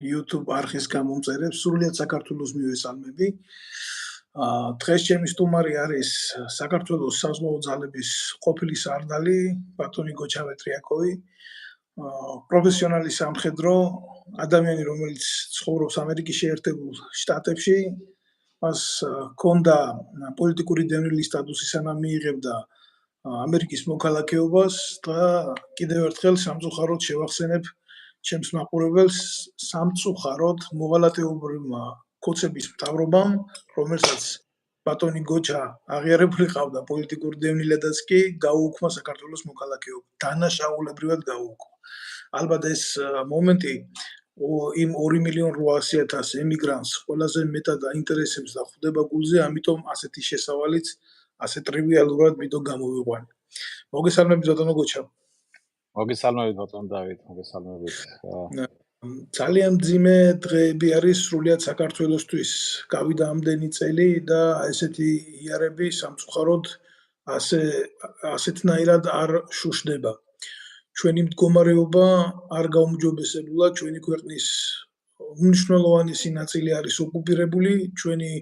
YouTube არხის გამომწერებს სრულიად საქართველოს მივესალმები. დღეს ჩემი სტუმარი არის საქართველოს საზღვაო ძალების ყოფილი სარდალი ბატონი გოჩა მეტრიაკოვი, პროფესიონალი სამხედრო ადამიანი, რომელიც ცხოვრობს ამერიკის შეერთებულ შტატებში. მას ჰქონდა პოლიტიკური დევნილის სტატუსი, სანამ მიიღებდა ამერიკის მოქალაქეობას და კიდევ ერთხელ სამწუხაროდ შევახსენებ ჩემს მაყურებელს სამწუხაროდ მოღალატეობრივმა კოცების მთავრობამ, რომელსაც ბატონი გოჩა აღიარებული ყავდა პოლიტიკური დევნილადაც კი გაუუქმა საქართველოს მოქალაქეობა. დანაშაულებრივად გაუუქმა. ალბათ ეს მომენტი იმ 2.800.000 ემიგრანტს ყველაზე მეტად აინტერესებს და ხვდება გულზე, ამიტომ ასეთი შესავალიც ასე ტრივიალურად მითო გამოვიყვანე. მოგესალმებით ბატონო გოჩა. მოგესალმებით ბატონ დავით, მოგესალმებით. ძალიან მძიმე დღეები არის სრულიად საქართველოსთვის. გავიდა ამდენი წელი და ესეთი იარები სამწუხაროდ ასეთნაირად არ შუშდება. ჩვენი მდგომარეობა არ გაუმჯობესებულა, ჩვენი ქვეყნის უმნიშვნელოვანესი ნაწილი არის ოკუპირებული, ჩვენი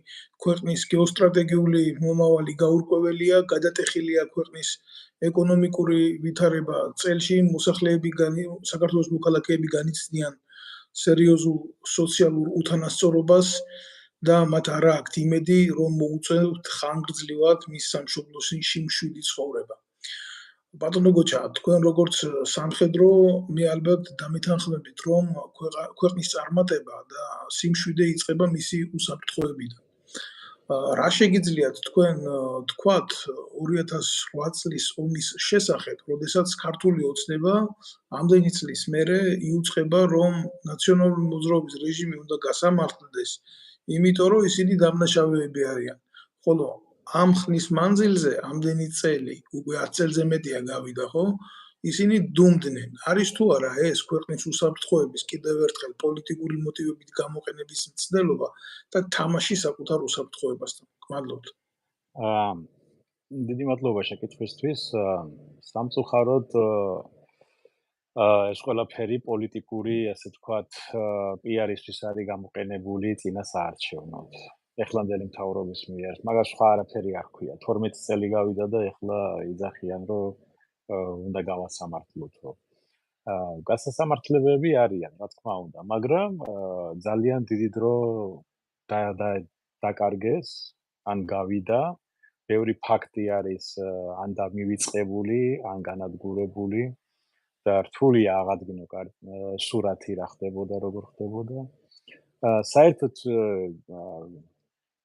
ქვეყნის გეოსტრატეგიული მომავალი გაურკვეველია, გადატეხილია ქვეყნის ეკონომიკური ვითარება წელში, საქართველოს მოქალაქეები განიცდიან სერიოზულ სოციალურ უთანასწორობას და მათ არ აქვთ იმედი, რომ მოუწევთ ხანგრძლივად მის სამშობლოში მშვიდი ცხოვრება. ბატონო გოჩა, თქვენ როგორც სამხედრო, მე ალბათ დამეთანხმებით, რომ ქვეყნის წარმატება და სიმშვიდე იწყება მისი უსაფრთხოებიდან. რა შეგიძლიათ თქვენ თქვათ 2008 წლის ომის შესახებ, როდესაც ქართული ოცნება ამდენი წლის მერე იუწყება, რომ ნაციონალური მოძრაობის რეჟიმი უნდა გასამართლდეს, იმიტომ რომ ისინი დამნაშავეები არიან. ხოლო ამ ხნის მანძილზე, ამდენი წელი, უკვე 10 წელზე მეტია გავიდა, ხო? ისინი დუმდნენ. არის თუ არა ეს ქვეყნის უსაფრთხოების კიდევ ერთხელ პოლიტიკური მოტივებით გამოყენების მცდელობა და თამაში საკუთარ უსაფრთხოებასთან? გმადლობთ. დიდი მადლობა შეკითხვისთვის. სამწუხაროდ ეს ყველაფერი პოლიტიკური, ასე ვთქვათ, პიარისთვის არის გამოყენებული წინასაარჩევნოდ. ეხლანდელი მთავრობის მიერ. მაგას სხვა არაფერი არ ქვია. 12 წელი გავიდა და ეხლა იძახიან, რომ უნდა გავასამართლოთო. გასასამართლებები არიან, რა თქმა უნდა, მაგრამ ძალიან დიდი დრო დაკარგეს, ან გავიდა. ბევრი ფაქტი არის ან დამივიწყებული, ან განადგურებული და რთულია აღადგინო სურათი რა ხდებოდა, როგორ ხდებოდა. საერთოდ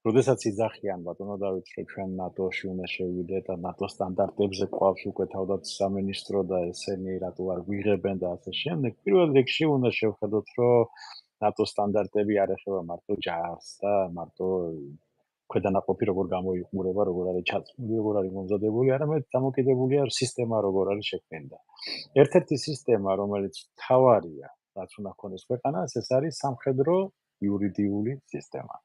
როდესაც იძახიან ბატონო დავით, რომ ჩვენ ნატოში უნდა შევიდეთ და ნატო სტანდარტებზე ყავს უკვე თავდაც სამინისტრო და ესენი რატო არ ვიღებენ და ასე შემდეგ, პირველ რიგში უნდა შევხედოთ, რომ ნატო სტანდარტები არ ეხება მარტო ჯარს და მარტო ქვედანაყოფი როგორ გამოიყურება, როგორ არის ჩაწმული, როგორ არის მომზადებული, არამედ დამოკიდებულია სისტემა როგორ არის შექმნილი. ერთ-ერთი სისტემა, რომელიც მთავარია, რაც უნდა ქონდეს ქვეყანას, ეს არის სამხედრო იურიდიული სისტემა.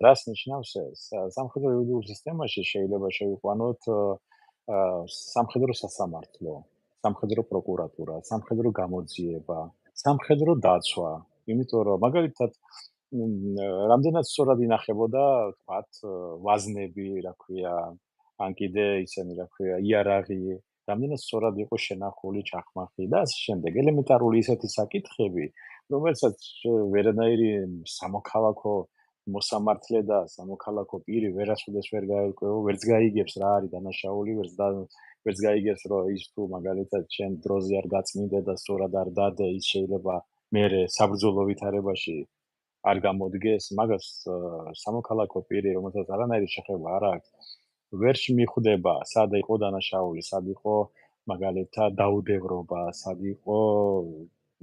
რას ნიშნავს ეს? სამხედრო იურიდიულ სისტემაში შეიძლება შევიყვანოთ სამხედრო სასამართლო, სამხედრო პროკურატურა, სამხედრო გამოძიება, სამხედრო დაცვა, იმიტომ რომ მაგალითად რამდენად სწორად ინახებოდა, ვთქვათ, ვაზნები, რა ქვია, ან კიდე ისენი, რა ქვია, იარაღი, რამდენად სწორად იყო შენახული ჩახმახი და ასე შემდეგ. ელემენტარული ისეთი საკითხები, რომელსაც ვერანაირი სამოქალაქო მოსამართლე და სამოქალაქო პირი ვერასოდეს ვერ გაერკვევა, ვერც გაიგებს რა არის დანაშაული, ვერც გაიგებს რომ ის თუ მაგალითად შენ დროზე არ გაწმინდე და სწორად არ დადე, ის შეიძლება მერე საბრძოლო ვითარებაში არ გამოდგეს, მაგას სამოქალაქო პირი, რომელსაც არანაირი შეხება არ აქვს, ვერ მიხვდება, სად იყო დანაშაული, სად იყო მაგალითად დაუდევრობა, სად იყო,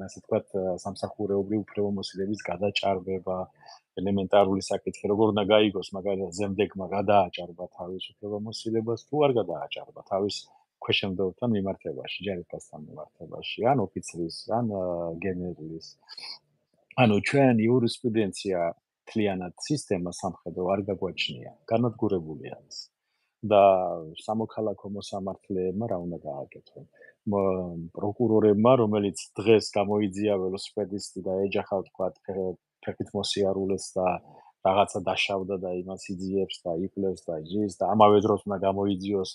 ასე ვთქვათ, სამსახურეობრივი უფლებამოსილების გადაჭარბება, ელემენტარული საკითხი, როგორ უნდა გაიგოს, მაგალითად, ზემდეგმა გადააჭარბა თავის უფლებამოსილებას, თუ არ გადააჭარბა თავის ქვეშემდევრთან მიმართებაში, ჯარისკაცთან მიმართებაში, ან ოფიცრის, ან გენერლის. ანუ ჩვენ იურისპრუდენცია თლიანად სისტემა სამხედრო არ გაგვაჩნია, განადგურებული არის. და სამოქალაქო მოსამართლეებმა რა უნდა გააკეთონ. პროკურორებმა, რომელიც დღეს გამოიძია ველოსიპედისტი და ეჯახა თქვათ ფეხით მოსიარულეს და რაღაცა დაშავდა და იმას იძიებს და იკვლევს და ჟის და ამავე დროს უნდა გამოიძიოს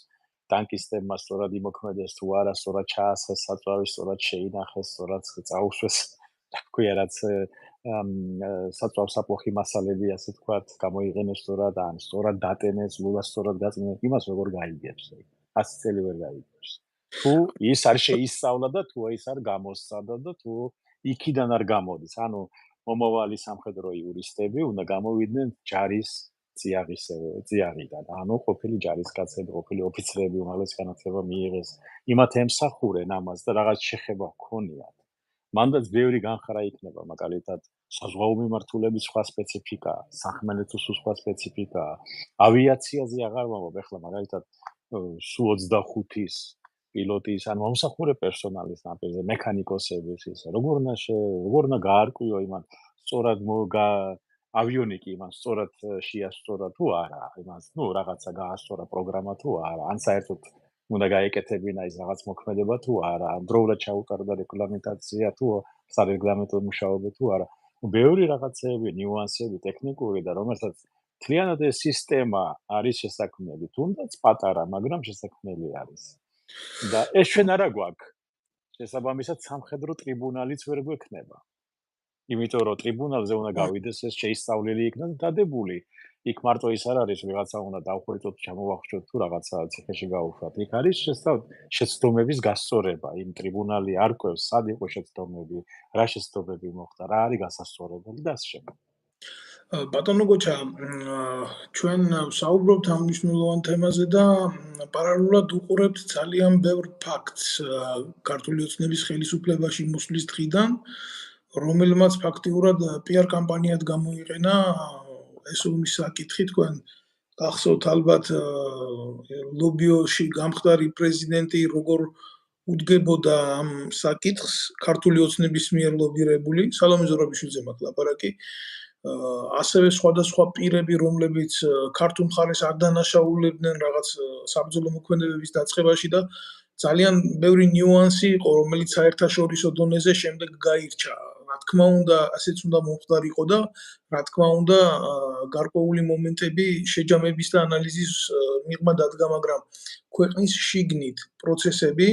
ტანკისტებმა სწორად იმოქმედეს თუ არა, სწორად ჩაასხეს საწვავი, სწორად შეინახეს, სწორად წაუშვეს, თქვია რაც საწვავსაპოხი მასალები, ასე თქვათ, გამოიყენეს სწორად ან სწორად დატენეს, ლულას სწორად გაწმენდეს, იმას როგორ გაიგებს? 100 წელი ვერ გაიგებს. თუ ის არ შეისწავლა და თუ ის არ გამოსცადა და თუ იქიდან არ გამოდის. ანუ მომავალი სამხედრო იურისტები უნდა გამოვიდნენ ჯარის წიაღიდან. ანუ ყოფილი ჯარისკაცები, ყოფილი ოფიცრები უმაღლესი განათლება მიიღეს, იმათ ემსახურენ ამას და რაღაც შეხება ჰქონიათ. მანდაც ბევრი განხრა იქნება, მაგალითად, საზღვაო მიმართულების სხვა სპეციფიკა, სახმელეთოს სხვა სპეციფიკა, ავიაციაზე აღარ ვამბობ, ეხლა მაგალითად Su-25-ის პილოტის, ან მომსახურე პერსონალის ნაპირზე, მექანიკოსების ისე, როგორ უნდა გაარკვიო იმან, სწორად ავიონიკი იმან სწორად შეასწორა თუ არა, იმას, რაღაცა გაასწორა პროგრამა თუ არა, ან საერთოდ უნდა გაეკეთებინა ის რაღაც მოქმედება თუ არა, დროულად ჩაუტარდა რეგლამენტაცია თუ სარეგლამენტო მუშაობა თუ არა. ბევრი რაღაცები, ნიუანსები, ტექნიკური და რომელსაც მთლიანად ეს სისტემა არის შესაქმნელი, თუნდაც პატარა, მაგრამ შესაქმნელი არის. და ეს ჩვენ არა გვაქვს. შესაბამისად სამხედრო ტრიბუნალიც ვერ გვექნება. იმიტომ რომ ტრიბუნალზე უნდა გავიდეს ეს შეისწავლილი იქნა და დადებული. იქ მარტო ის არ არის, ვიღაცა უნდა დავხვეწოთ, ჩამოვახშოთ თუ რაღაცა ციხეში გაუშვათ. იქ არის შეცდომების გასწორება. იმ ტრიბუნალი არ ყვევს, სად იყო შეცდომები, რა შეცდომები მოხდა, რა არის გასასწორებელი და ასე შემდეგ. ბატონო გოჩა, ჩვენ საუბრობთ ამ მნიშვნელოვან თემაზე და პარალელურად უყურებთ ძალიან ბევრ ფაქტს ქართული ოცნების ხელისუფლებაში მოსვლის დღიდან, რომელმაც ფაქტიურად PR კამპანიად გამოიყენა ეს ომის საკითხი. თქვენ გახსოვთ ალბათ ლობიოში გამხდარი პრეზიდენტი როგორ უდგებოდა ამ საკითხს ქართული ოცნების მიერ ლობირებული, სალომე ზურაბიშვილზე მაქვს ლაპარაკი. ასევე სხვადასხვა პირები, რომლებიც ქართულ მხარეს არ დანაშაულებდნენ რაღაც საბრძოლო მოქმედებების დაწყებაში და ძალიან ბევრი ნიუანსი იყო, რომელიც საერთაშორისო დონეზე შემდეგ გაირჩა. რა თქმა უნდა, ასეც უნდა მომხდარიყო და რა თქმა უნდა, გარკვეული მომენტები შეჯამების და ანალიზის მიღმა დადგა, მაგრამ ქვეყნის შიგნით პროცესები,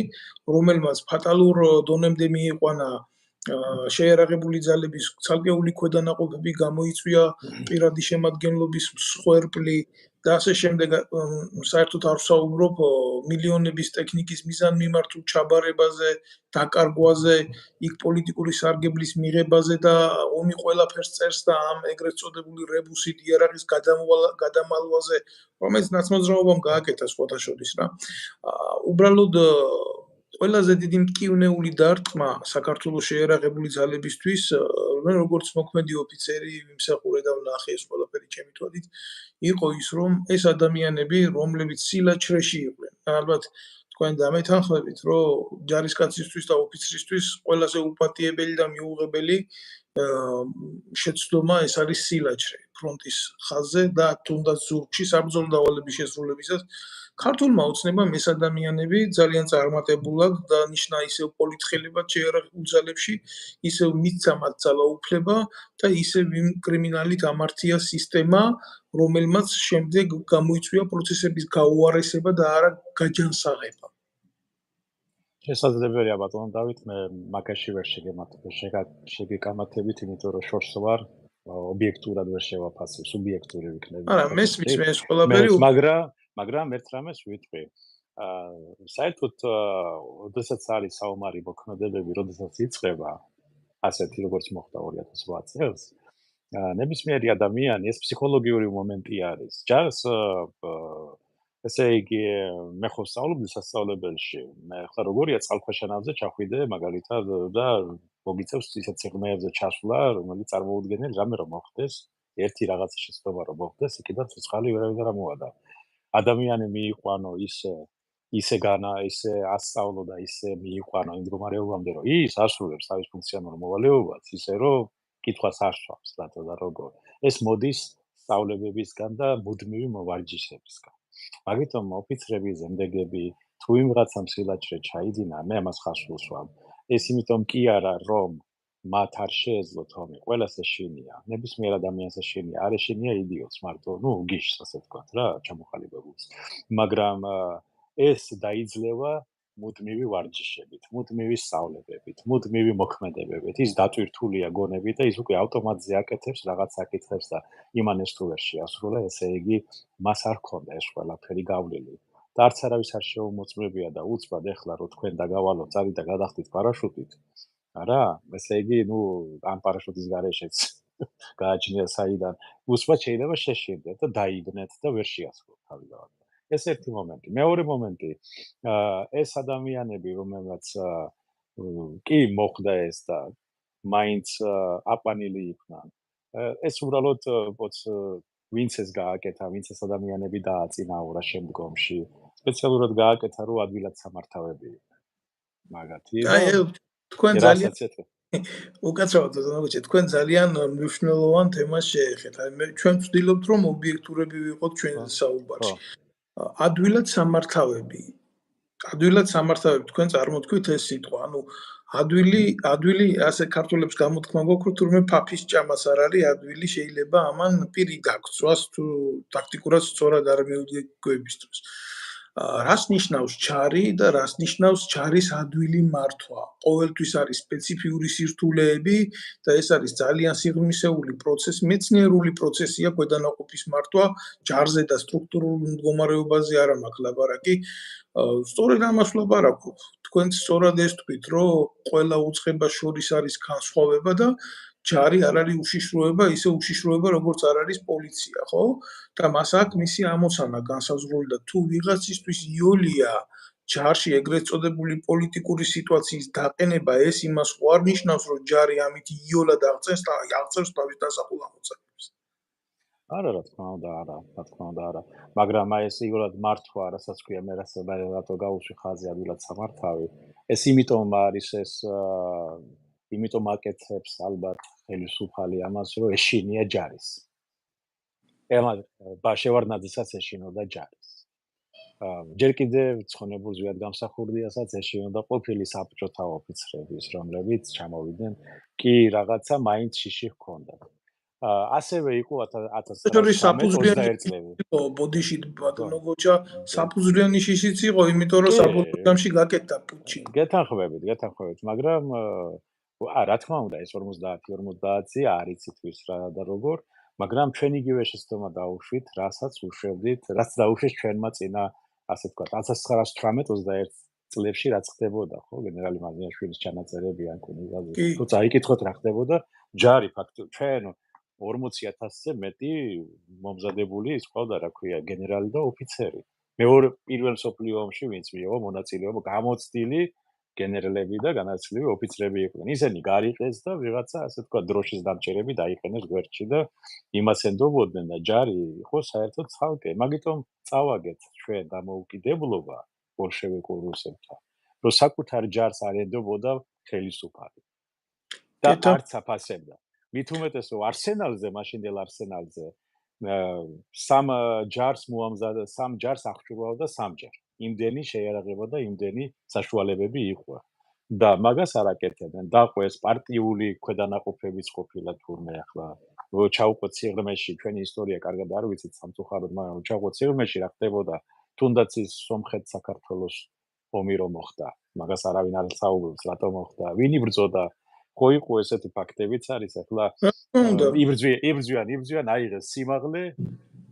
რომელმაც ფატალურ დონემდე მიიყვანა შეიარაღებული ძალების ცალკეული ქვედანაყოფები, გამოიწვია პირადი შემადგენლობის მსხვერპლი და ასე შემდეგ. საერთოდ არ ვსაუბრობ მილიონების ტექნიკის მიზანმიმართულ ჩაბარებაზე, დაკარგვაზე, იქ პოლიტიკური სარგებლის მიღებაზე და ომი ყველაფერს წერს და ამ ეგრეთ წოდებული რებუსით იარაღის გადამალვაზე, რომელიც ნაცნობრაობამ გააკეთა სხვათა შორის რა. უბრალოდ ყველაზე დიდი მტკივნეული დარტყმა საქართველოს შეიარაღებული ძალებისთვის, მე როგორც მოქმედი ოფიცერი ვიმსახურე და ვნახე ეს ყველაფერი ჩემი თვალით, იყო ის, რომ ეს ადამიანები, რომლებიც სილაჩრეში იყვნენ, ალბათ თქვენ დამეთანხმებით, რომ ჯარისკაცისთვის და ოფიცრისთვის ყველაზე უპატიებელი და მიუღებელი შეცდომა ეს არის სილაჩრე ფრონტის ხაზზე და თუნდაც ზურგში საბრძოლო დავალების შესრულებისას. ქართულმა ოცნებამ ეს ადამიანები ძალიან წარმატებულად დანიშნა ისევ პოლიტხელებად შეიარაღებულ ძალებში, ისევ მისცა მათ ძალაუფლება და ისევ იმ კრიმინალით ამართია სისტემა, რომელმაც შემდეგ გამოიწვია პროცესების გაუარესება და არა გაჯანსაღება. შესაძლებელია ბატონო დავით, მე მაგაში ვერ შეგეკამათებით, იმიტომ რომ შორს ვარ, ობიექტურად ვერ შევაფასებ, სუბიექტური ვიქნები. არა, მესმის მე ეს ყველაფერი, მაგრამ ერთ რამეს ვიტყვი. საერთოდ, როდესაც არის საომარი მოქმედებები, როდესაც იწყება, ასეთი როგორც მოხდა 2008 წელს, ნებისმიერი ადამიანი ეს ფსიქოლოგიური მომენტი არის. ჯარს ესე იგი, მე ხო ვსწავლობდი სასწავლებელში. მე ხა როგორია წყალქვეშანავზე ჩახვიდე მაგალითად და მოგიწევს ისეთ სიღრმეებზე ჩასვლა, რომელიც წარმოუდგენელი რამე რომ მოხდეს, ერთი რაღაცა შეცდომა რომ მოხდეს, იქიდან ცოცხალი ვერავინ არ მოადა. ადამიანი მიიყვანო ისე ასწავლო და ისე მიიყვანო იმ მდგომარეობამდე, რომ ის ასრულებს თავის ფუნქციონალურ მოვალეობას, ისე რომ კითხვას არ სვამს, რატო და როგორ. ეს მოდის სწავლებებისგან და მუდმივი მოვარჯიშებისგან. მაგიტომ ოფიცრები, ზემდეგები, თუ ვიღაცამ სილაჭრე ჩაიდინა, მე ამას ხაზს ვუსვამ. ეს იმიტომ კი არა, რომ მათ არ შეეძლოთ ომი, ყველას ეშინია, ნებისმიერ ადამიანს ეშინია, არ ეშინია იდიოტს მარტო, გიშს ასე ვთქვათ რა, ჩამოყალიბებულს. მაგრამ ეს დაიძლევა მუდმივი ვარჯიშებით, მუდმივი სწავლებებით, მუდმივი მოქმედებებით, ის დატვირთულია გონებით და ის უკვე ავტომატზე აკეთებს რაღაც საკითხებს და იმან ეს თუ ვერ შეასრულა, ესე იგი მას არ ჰქონდა ეს ყველაფერი გავლილი. და არც არავის არ შეუმოწმებია და უცბად ეხლა რო თქვენ დაგავალოთ წარით და გადახდით პარაშუტით, არა? ესე იგი, ამ პარაშუტის გარეშეც გააჩნია საიდან, უცბად შეიძლება შეშინდეთ და დაიგნეთ და ვერ შეასრულოთ თავიდანვე. ეს ერთი მომენტი. მეორე მომენტი, ეს ადამიანები, რომელსაც კი მოხდა ეს და მაინც აყვანილი იქნან, ეს უბრალოდ ვინც ეს გააკეთა, ვინც ეს ადამიანები დააწინაურა შემდგომში, სპეციალურად გააკეთა, რომ ადვილად სამართავები იყვნენ. მაგათი და თქვენ ძალიან უკაცრავად ბატონო, თქვენ ძალიან მნიშვნელოვან თემას შეეხეთ. მე ჩვენ ვცდილობთ, რომ ობიექტურები ვიყოთ ჩვენ საუბარში. ადვილად სამართავები თქვენ წარმოთქვით ეს სიტყვა, ადვილი ასე ქართულებს გამოთქმა გვაქვს, თურმე ფაფის ჭამას არ არის ადვილი, შეიძლება ამან პირი დაგწვას თუ ტაქტიკურად სწორად არ მივდგებისთვის. რას ნიშნავს ჩარი და რას ნიშნავს ჩარის ადვილი მართვა? ყოველთვის არის სპეციფიური სირთულეები და ეს არის ძალიან სიღრმისეული პროცესი, მეცნიერული პროცესია ქვედანაყოფის მართვა, ჯარზე და სტრუქტურულ მდგომარეობაზე არა მაქვს ლაპარაკი. სწორედ ამას ვლაპარაკობ. თქვენ სწორად ეს თქვით, რომ ყველა უწყებას შორის არის განსხვავება და ჯარი არ არის უშიშროება, ისე უშიშროება, როგორც არ არის პოლიცია, ხო? და მას აქვს მისი ამოცანა განსაზღვრული და თუ ვიღაცისთვის იოლია ჯარში ეგრეთ წოდებული პოლიტიკური სიტუაციის დაყენება, ეს იმას ხო არ ნიშნავს, რომ ჯარი ამით იოლად აღწევს თავის დასახულ ამოცანებს. არა, რა თქმა უნდა, არა. მაგრამ ეს იოლად მართვა, რასაც ქვია, მე რატო გავუშვი ხაზი ადვილად სამართავი, ეს იმიტომ არის ეს იმიტომ აკეთებს ალბათ ხელისუფალი ამას, რომ ეშინია ჯარის. შევარდნაძესაც ეშინოდა ჯარის. ჯერ კიდევ ცხონებულ ზვიად გამსახურდიასაც ეშინოდა ყოფილი საბჭოთა ოფიცრების, რომლებიც ჩამოვიდნენ, კი რაღაცა მაინც შიში ჰქონდათ. ასევე იყო 1921 წლები. ბოდიში ბატონო გოჩა საფუძვლიანი შიშიც იყო, იმიტომ რომ საბოლოოში გაკეთდა პუჩი. გეთანხმებით, მაგრამ რა თქმა უნდა, ეს 50-50 არ იცით ვის რა და როგორ, მაგრამ ჩვენ იგივე შეცდომა დაუშვით, რასაც უშვებდით, რაც დაუშვეს ჩვენმა წინა, ასე ვთქვათ, 1918-21 წლებში რაც ხდებოდა, ხო, გენერალი მაზიანაშვილის ჩანაწერები ან კუნიგაძე. თუ წაიკითხოთ რა ხდებოდა, ჯარი ფაქტობრივად ჩვენ 40,000-ზე მეტი მომზადებული ის ყავდა, რა ქვია, გენერალი და ოფიცერი. პირველ მსოფლიო ომში ვინც მიიღო მონაწილეობა, გამოცდილი გენერლები და განათლებული ოფიცრები იყვნენ. ისინი გარიყეს და ვიღაცა, ასე ვთქვათ, დროშის დამჭერები დაიყენეს გვერდში და იმას ენდობოდნენ და ჯარი იყო საერთოდ ცალკე. მაგიტომ წავაგეთ ჩვენ დამოუკიდებლობა ბოლშევიკურ რუსებთან, რომ საკუთარ ჯარს არ ენდობოდა ხელისუფალი. და არც აფასებდა. მით უმეტეს რომ მაშინდელ არსენალზე სამ ჯარს აღჭურვავდა სამჯერ. იმდენი შეიარაღება და იმდენი საშუალებები იყო. და მაგას არ აკეთებდნენ. დაყვეს პარტიული ქვედანაყოფებიც ყოფილა თურმე ახლა. ჩაუყვეთ სიღრმეში, ჩვენი ისტორია კარგად არ ვიცით სამწუხაროდ, მაგრამ ჩაუყვეთ სიღრმეში რა ხდებოდა, თუნდაც ის სომხეთ-საქართველოს ომი რომ მოხდა. მაგას არავინ არ საუბრობს, რატო მოხდა, ვინ იბრძოდა. ხო იყო ესეთი ფაქტებიც არის, ახლა იბრძვიან, აიღეს სიმაღლე,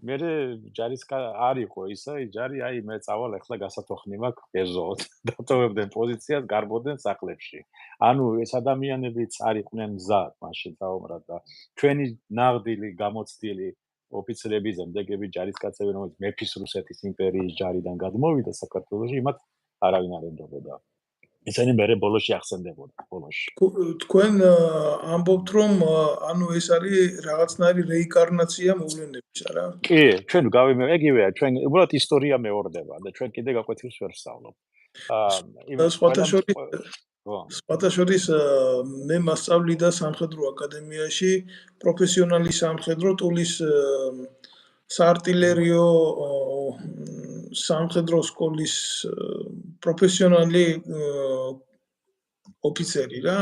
მერე ჯარისკა არ იყო ისა, ჯარი აი მე წავალ ახლა გასათოხნი მაქვს ეზოთ. დატოვებდნენ პოზიციას, გარბოდნენ სახლებში. ანუ ეს ადამიანებიც არ იყვნენ მზად მაშინ დაუმრად და ჩვენი ნაღდილი, გამოცდილი ოფიცრები, ზემდეგები, ჯარისკაცები, რომელიც მეფის რუსეთის იმპერიის ჯარიდან გადმოვიდა საქართველოში, იმათ არავინ არ ენდობოდა. ისინი მერე ბოლოში ახსენდებოდა, ბოლოში. თქვენ ამბობთ, რომ ანუ ეს არის რაღაცნაირი რეინკარნაცია მოვლენების, არა? კი, ჩვენ ეგივეა, ჩვენ უბრალოდ ისტორია მეორდება და ჩვენ კიდე გაკვეთილს ვერ ვსწავლობ. სხვათა შორის მე მასწავლიდა სამხედრო აკადემიაში პროფესიონალი სამხედრო ტულის საარტილერიო სამხედრო სკოლის პროფესიონალი ოფიცერი რა.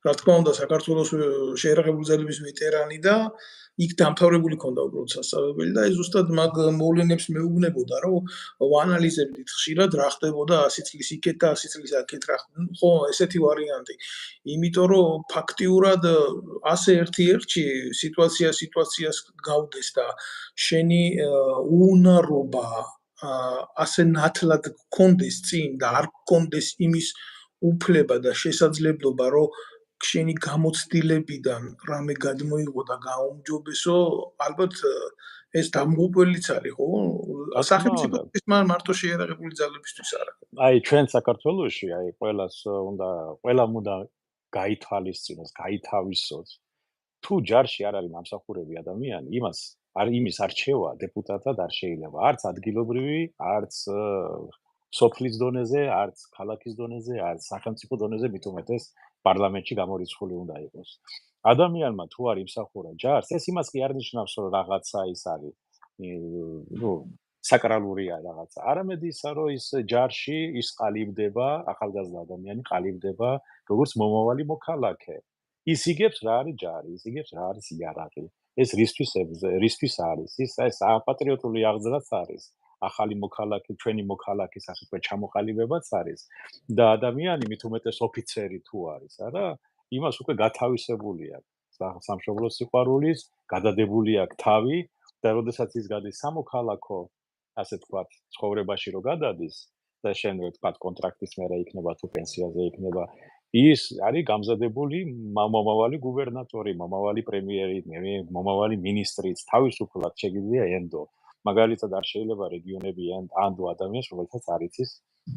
რა თქმა უნდა, საქართველოს შეიარაღებული ძალების ვეტერანი და იქ დამთავრებული ქონდა უბრალოდ სასწავლებელი და ეს ზუსტად მაგ მოვლენებს მეუბნებოდა, რომ ვაანალიზებდით ხშირად რა ხდებოდა 100 წლის იქეთ და 100 წლის აქეთ რა. ხო, ესეთი ვარიანტი. იმიტომ რომ ფაქტიურად ასე ერთ-ერთი სიტუაციას გავდეს და შენი უუნარობა ასე ნათლად გქონდეს წინ და არ გქონდეს იმის უფლება და შესაძლებლობა, რომ შენი გამოცდილებიდან რამე გადმოიღო და გაუმჯობესო, ალბათ ეს დამღუპველიც არის, ხო? სახელმწიფოს მარტო შეიარაღებული ძალებისთვის არა. აი, ჩვენ საქართველოში, აი, ყველამ უნდა გაითვალისწინოს, გაითავისოს. თუ ჯარში არ არის დამსახურები ადამიანი, იმის არჩევა დეპუტატად არ შეიძლება. არც ადგილობრივი, არც სოფლის დონეზე, არც ქალაქის დონეზე, არც სახელმწიფო დონეზე, მით უმეტეს პარლამენტში გამორიცხული უნდა იყოს. ადამიანმა თუ არ იმსახურა ჯარს, ეს იმას კი არ ნიშნავს, რომ რაღაცა ის არის, საკრალურია რაღაცა. არამედ ისა, რომ ის ჯარში ის ყალიბდება, ახალგაზრდა ადამიანი ყალიბდება, როგორც მომავალი მოქალაქე. ის იგებს რა არის ჯარი, ის იგებს რა არის იარაღი. ეს რისთვის არის? ის პატრიოტული აღზრდაც არის. ახალი მოქალაქე, ჩვენი მოქალაქის ასე ვთქვათ, ჩამოყალიბებაც არის და ადამიანი მით უმეტეს ოფიცერი თუ არის, არა? იმას უკვე გათავისებული აქვს სამშობლოს სიყვარულის, გადადებული აქვს თავი და როდესაც ის გადის სამოქალაქო, ასე ვთქვათ, ცხოვრებაში რო გადადის და შენ ვთქვათ, კონტრაქტის მერე იქნება თუ პენსიაზე იქნება, ის არის გამზადებული მომავალი გუბერნატორი, მომავალი პრემიერი, მომავალი მინისტრიც, თავისუფლად შეგიძლია ენდო. მაგალითად არ შეიძლება რეგიონები ანდო ადამიანს, რომელსაც არ იცის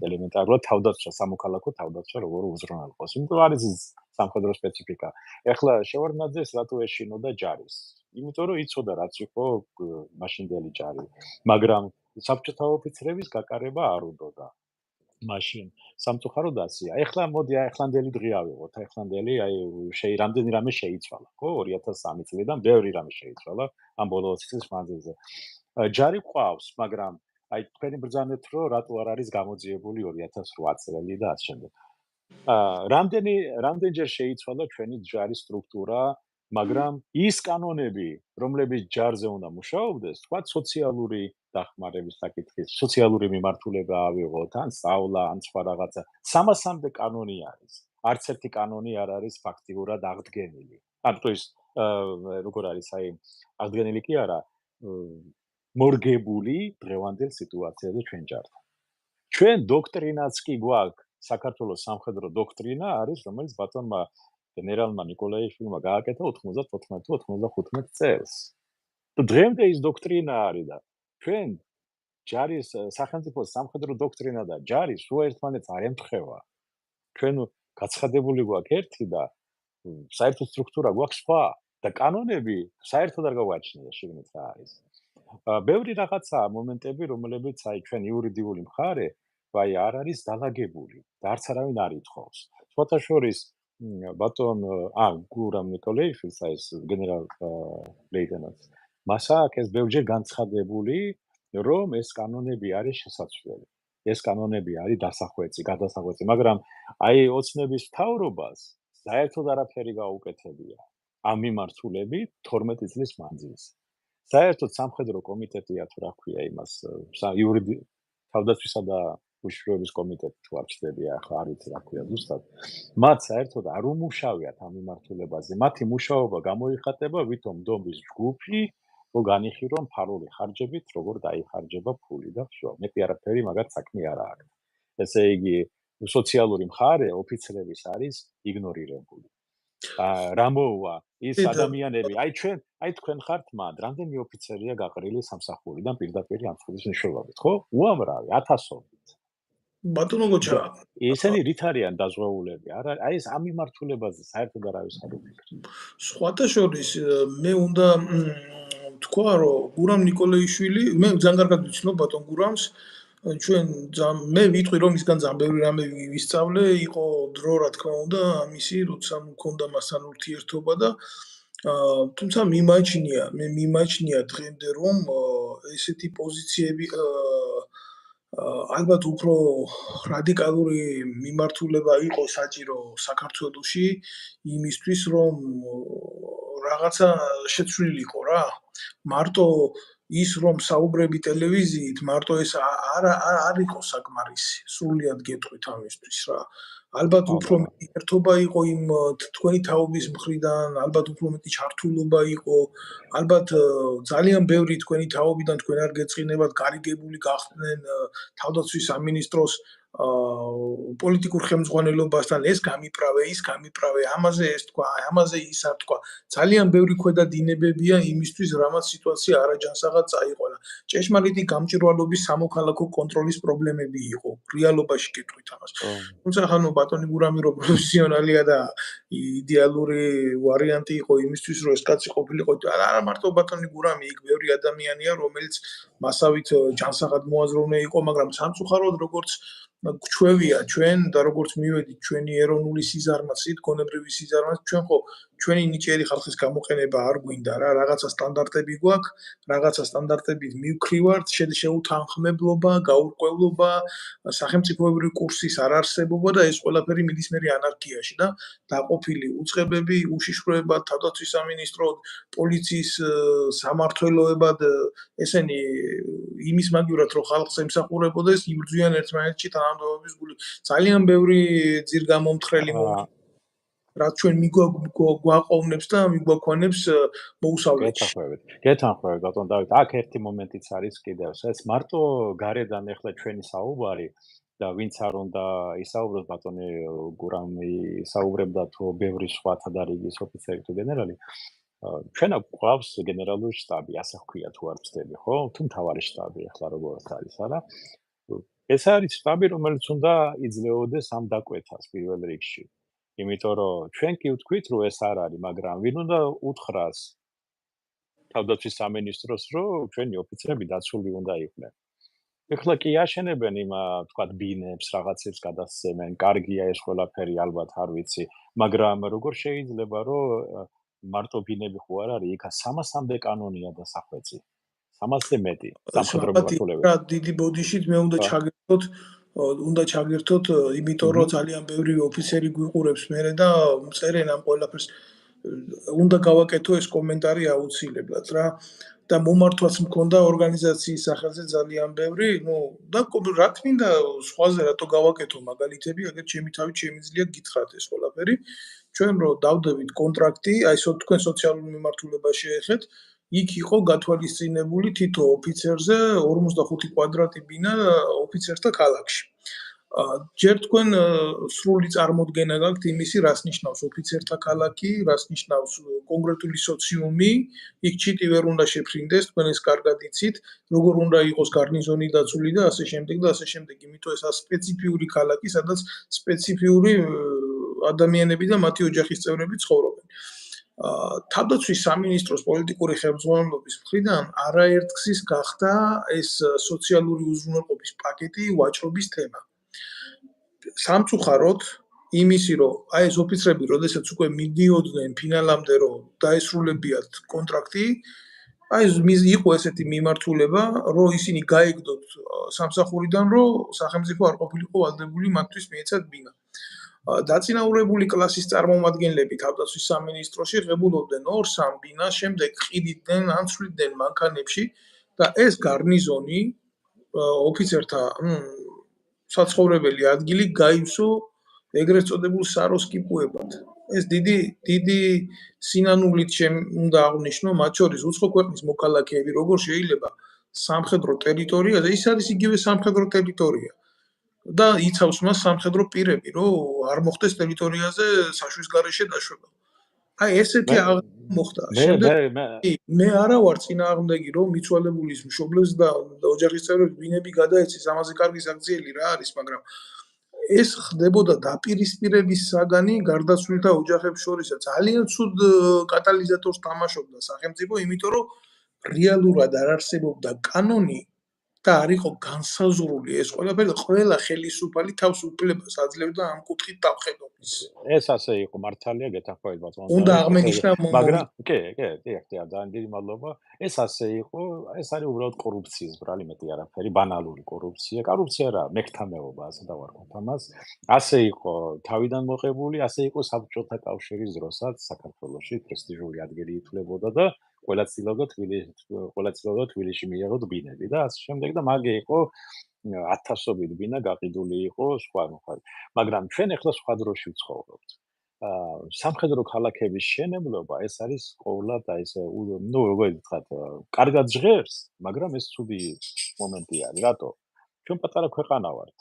ელემენტარულად თავდაცვა, სამოქალაქო თავდაცვა როგორ უზრუნველყოს. იმიტომ არის სამხედრო სპეციფიკა. ეხლა შევარდნაძეს რატო ეშინოდა ჯარის? იმიტომ რომ იცოდა რაც იყო მაშინდელი ჯარი, მაგრამ საბჭოთა ოფიცრების გაკარება არ უნდოდა. მაშინ სამწუხაროდ ასია. ეხლა მოდი ახლანდელი დღე ავიღოთ. ახლანდელი რამდენი რამე შეიცვალა, ხო? 2003 წლიდან ბევრი რამე შეიცვალა ამ ბოლო 20 წლის მანძილზე. ჯარი ყავს, მაგრამ აი თქვენი ბრძანეთ, რომ რატო არ არის გამოძიებული 2008 წელი და ასე შემდეგ. რამდენჯერ შეიცვალა ჩვენი ჯარის სტრუქტურა, მაგრამ ის კანონები, რომლებიც ჯარზე უნდა მუშაობდეს, თქვა სოციალური დახმარების საკითხის, სოციალური მიმართულება ავიღოთ, ან სწავლა, ან სხვა რაღაცა. 300-მდე კანონი არის. არც ერთი კანონი არ არის ფაქტიურად აღდგენილი. ანუ ის როგორ არის, აღდგენილი კი არა, მორგებული დღევანდელ სიტუაციაზე ჩვენ ჯართან. ჩვენ დოქტრინაც კი გვაქვს, საქართველოს სამხედრო დოქტრინა არის, რომელიც ბატონმა გენერალმა ნიკოლაიშვილმა გააკეთა 94-95 წელს. და დღემდე ის დოქტრინა არის და ჩვენ ჯარის სახელმწიფოს სამხედრო დოქტრინა და ჯარი სულ ერთმანეთს არ ემთხვევა. ჩვენ გაცხადებული გვაქვს ერთი და საერთო სტრუქტურა გვაქვს სხვა და კანონები საერთოდ არ გავაჩნია შიგნით რა არის. ბევრი რაღაცა მომენტები, რომლებიც ჩვენ იურიდიული მხარე არ არის დალაგებული და არც არავინ არ ითხოვს. სხვათა შორის ბატონ გურამ ნიკოლაიშვილს ეს გენერალ ლეიტენანტს მას აქვს ეს ბევრჯერ განცხადებული, რომ ეს კანონები არის შესაძლებელი. ეს კანონები არის გადასახვეწი, მაგრამ ოცნების მთავრობას საერთოდ არაფერი გაუკეთებია ამ მიმართულებით 12 წლის მანძილზე. საერთოდ სამხედრო კომიტეტია თუ რა ქვია იმას, თავდაცვისა და უშიშროების კომიტეტი თუ არ ჩნდებია, ახლა არ ვიცი რა ქვია ზუსტად. მათ საერთოდ არ უმუშავიათ ამ მიმართულებაზე. მათი მუშაობა გამოიხატება ვითომ დომის ჯგუფი განიხილონ ფარული ხარჯებით, როგორ დაიხარჯება ფული და всё. მეტი არაფერი მაგათ საქმე არ აქვს. ესე იგი, სოციალური მხარე ოფიცრების არის იგნორირებული. რა მოუვა ის ადამიანები, თქვენ ხართ მანდ, რამდენი ოფიცერია გაყრილი სამსახურიდან პირდაპირ ამ ხუდის მნიშვნელობით, ხო? უამრავი, ათასობით. ბატონო გოჩა, ესენი რით არიან დაზღვეულები? ეს ამ მიმართულებაზე საერთოდ არავის არ უფიქრებს. სხვათა შორის მე უნდა თქვა, რომ გურამ ნიკოლაიშვილი, მე ძალიან კარგად ვიცნობ ბატონ გურამს, ჩვენ მე ვიტყვი რომ ისგან ძალიან ბევრი რამე ვისწავლე, იყო დრო რა თქმა უნდა ამისი, როცა მქონდა მასთან ურთიერთობა და თუმცა მიმაჩნია დღემდე რომ ესეთი პოზიციები ალბათ უფრო რადიკალური მიმართულება იყო საჭირო საქართველოში იმისთვის, რომ რაღაცა შეცვლილიყო რა. მარტო ის რომ საუბრები ტელევიზიით, მარტო ეს არ იყო საკმარისი. სრულიად გეტყვით ამისთვის რა. ალბათ უფრო მეტი ერთობა იყო იმ თქვენი თაობის მხრიდან, ალბათ უფრო მეტი ჩართულობა იყო, ალბათ ძალიან ბევრი თქვენი თაობიდან თქვენ არ გეწყინებათ გარიგებული გახდნენ თავდაცვის სამინისტროს პოლიტიკურ ხელმძღვანელობასთან ეს გამიправე, ის გამიправე, ამაზე ეს თქვა, ამაზე ის არ თქვა. ძალიან ბევრი ქვედა დინებებია იმისთვის, რამაც სიტუაცია არაჯანსაღად წაიყვანა. ჭეშმარიტი გამჭვირვალობის სამოქალაქო კონტროლის პრობლემები იყო. რეალობაში გეტყვით ამას. თუმცა ხანო ბატონი გურამი რო პროფესიონალია და იდეალური ვარიანტი იყო იმისთვის, რომ ეს კაცი ყოფილიყო, არა მარტო ბატონი გურამი, იქ ბევრი ადამიანია, რომელიც მასავით ჯანსაღად მოაზროვნე იყო, მაგრამ სამწუხაროდ როგორც გვჩვევია ჩვენ და როგორც მივედით ჩვენი ეროვნული სიზარმაცით, გონებრივი სიზარმაცით, ჩვენ ხო ჩვენი ნიჭიერი ხალხის გამოყენება არ გვინდა რა, რაღაცა სტანდარტები გვაქვს, რაღაცა სტანდარტებით მივქრივართ, შეუთანხმებლობა, გაურკვევლობა, სახელმწიფოებრივი კურსის არარსებობა და ეს ყველაფერი მიდის მერე ანარქიაში და დაყოფილი უწყებები, უშიშროება, თავდაცვის სამინისტროდ, პოლიციის სამმართველოებად, ესენი იმის მაგივრად რომ ხალხს ემსახურებოდეს, იბრძვიან ერთმანეთში თანამდებობის გული. ძალიან ბევრი ძირგამომთხრელი რაც ჩვენ გვაყოვნებს და მიგვაქვანებს მოუსავლეთში. გეთანხმებით ბატონ დავით, აქ ერთი მომენტიც არის კიდევ, ეს მარტო გარედან ეხლა ჩვენი საუბარი და ვინც არ უნდა ისაუბროს ბატონი გურამი ისაუბრებდა თუ ბევრი სხვა თადარიგის ოფიცერი თუ გენერალი, ჩვენ გვყავს გენერალური შტაბი, ასე ხქვია თუ არ ვცდები, ხო? თუ მთავარი შტაბი ეხლა როგორც არის, არა? ეს არის შტაბი, რომელიც უნდა იძლეოდეს ამ დაკვეთას პირველ რიგში. იმიტომ რომ ჩვენ კი ვთქვით, რომ ეს არ არის, მაგრამ ვინ უნდა უთხრას თავდაცვის სამინისტროს, რომ ჩვენი ოფიცრები დაცული უნდა იყვნენ. ეხლა კი აშენებენ იმ თქვათ ბინებს, რაღაცებს გადასცემენ, კარგია ეს ყველაფერი, ალბათ არ ვიცი, მაგრამ როგორ შეიძლება რომ მარტო ბინები ხო არ არის, იქ 300-მდე კანონია დასახვეწი. 300-ზე მეტი სამხედრო მიმართულებით. რა დიდი ბოდიშით მე უნდა ჩაგერთოთ, იმიტომ რომ ძალიან ბევრი ოფიცერი გვიყურებს მერე და წერენ ამ ყველაფერს. უნდა გავაკეთო ეს კომენტარი აუცილებლად რა. და მომართვაც მქონდა ორგანიზაციის სახელზე ძალიან ბევრი, და რა თქმა სხვაზე რატო გავაკეთო მაგალითები, აგერ ჩემი თავით შემიძლია გითხრათ ეს ყველაფერი. ჩვენ რო დავდებით კონტრაქტი, აი თქვენ სოციალურ მიმართულებას შეეხეთ, იქ იყო გათვალისწინებული თითო ოფიცერზე 45 კვადრატი ბინა ოფიცერთა ქალაქში. ჯერ თქვენ სრული წარმოდგენა გაქვთ იმისი, რას ნიშნავს ოფიცერთა ქალაქი, რას ნიშნავს კონკრეტული სოციუმი, იქ ჩიტი ვერ უნდა შეფრინდეს, თქვენ ეს კარგად იცით, როგორ უნდა იყოს გარნიზონი დაცული და ასე შემდეგ და ასე შემდეგ. იმიტომ ეს სპეციფიური ქალაქი, სადაც სპეციფიური ადამიანები და მათი ოჯახის წევრები ცხოვრობენ. თავდაცვის სამინისტროს პოლიტიკური ხელმძღვანელობის მხრიდან არაერთგზის გახდა ეს სოციალური უზრუნველყოფის პაკეტი ვაჭრობის თემა. სამწუხაროდ იმისი, რომ აი ეს ოფიცრები, როდესაც უკვე მიდიოდნენ ფინალამდე, რომ დაესრულებიათ კონტრაქტი, აი იყო ესეთი მიმართულება, რომ ისინი გაეგდოთ სამსახურიდან, რომ სახელმწიფო არ ყოფილიყო ვალდებული მათთვის მიეცათ ბინა. დაწინაურებული კლასის წარმომადგენლები თავდაცვის სამინისტროში ღებულობდნენ 2-3 ბინას, შემდეგ ყიდიდნენ, ანცვლიდნენ მანქანებში და ეს გარნიზონი ოფიცერთა საცხოვრებელი ადგილი გაივსო ეგრეთ წოდებულ საროსკიპუებად. ეს დიდი სინანულით უნდა აღნიშნო, მათ შორის უცხო ქვეყნის მოქალაქეები, როგორ შეიძლება სამხედრო ტერიტორიაზე, ის არის იგივე სამხედრო ტერიტორია. და იცავს მას სამხედრო პირები, რომ არ მოხდეს ტერიტორიაზე საშუის გარეშე დაშვება. აი ესეთი მოხდა. მე არა ვარ წინააღმდეგი, რომ მიცვალებულის მშობლებს და ოჯახის წევრებს ბინები გადაეცეს, ამაზე კარგი საქციელი რა არის, მაგრამ ეს ხდებოდა დაპირისპირების საგანი გარდაცვლილთა ოჯახებს შორისაც. ძალიან ცუდ კატალიზატორს თამაშობდა სახელმწიფო, იმიტომ რომ რეალურად არ არსებობდა კანონი და არ იყო განსაზღვრული ეს ყველა ხელისუფალი თავს უფლებას აძლევდა ამ კუთხით დავხედობის. ეს ასე იყო, მართალია გეთანხმებით ბატონო უნდა დავით, ესე აღმეჩნდა მაგრამ კი, ძალიან დიდი მადლობა. ეს ასე იყო, ეს არის უბრალოდ კორუფციის ბრალი, მეტი არაფერი, ბანალური კორუფცია. კორუფცია რა, მეკთამეობა, ასე დავარქვათ ამას. ასე იყო თავიდან მოყებული, ასე იყო საბჭოთა კავშირის დროსაც საქართველოში პრესტიჟული ადგილი ითვლებოდა და ყველა ცდილობდა თბილისში მიიღო ბინები და ასე შემდეგ და მაგ იყო ათასობით ბინა გაყიდული იყო სხვა მხარეს. მაგრამ ჩვენ ახლა სხვა დროში ვცხოვრობთ. სამხედრო ქალაქების შენებლობა ეს არის ყოვლად აი ესე როგორ ვთქვათ, კარგად ჟღერს, მაგრამ ეს ცუდი მომენტი არის. რატო? ჩვენ პატარა ქვეყანა ვართ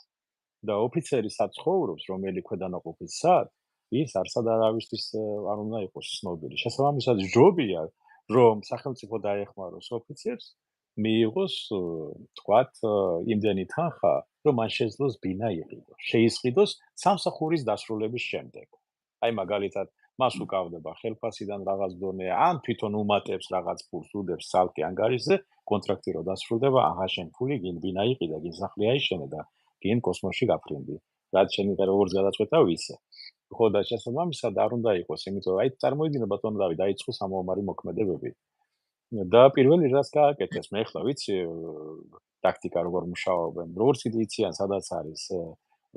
და ოფიცერი საცხოვრობს, რომელი ქვედანაყოფის სად, ის არსად არავისთვის არ უნდა იყოს ცნობილი. შესაბამისად, ჯობია, რომ სახელმწიფო დაეხმაროს ოფიცერს, მიიღოს, თქვათ, იმდენი თანხა, რომ მან შეძლოს ბინა იყიდოს. შეისყიდოს სამსახურის დასრულების შემდეგ. აი მაგალითად, მას უკავდება ხელფასიდან რაღაც დონე, ან თვითონ უმატებს რაღაც ფულს, უდებს ცალკე ანგარიშზე, კონტრაქტი რო დასრულდება, აჰა შენ ფული გინ ბინა იყიდა, გინ სახლი აიშენე და გინ კოსმოსში გაფრინდი. რაც შენი როგორც გადაწყვეტა ვიცე. ხო და შესაბამისად არ უნდა იყოს, იმიტომ რომ აი წარმოიდგინე ბატონო დავით, დაიწყო სამომარი მოქმედებები. და პირველი რაც გააკეთეს, მე ახლა ვიცი ტაქტიკა როგორ მუშაობენ. როგორც კიდე იციან, სადაც არის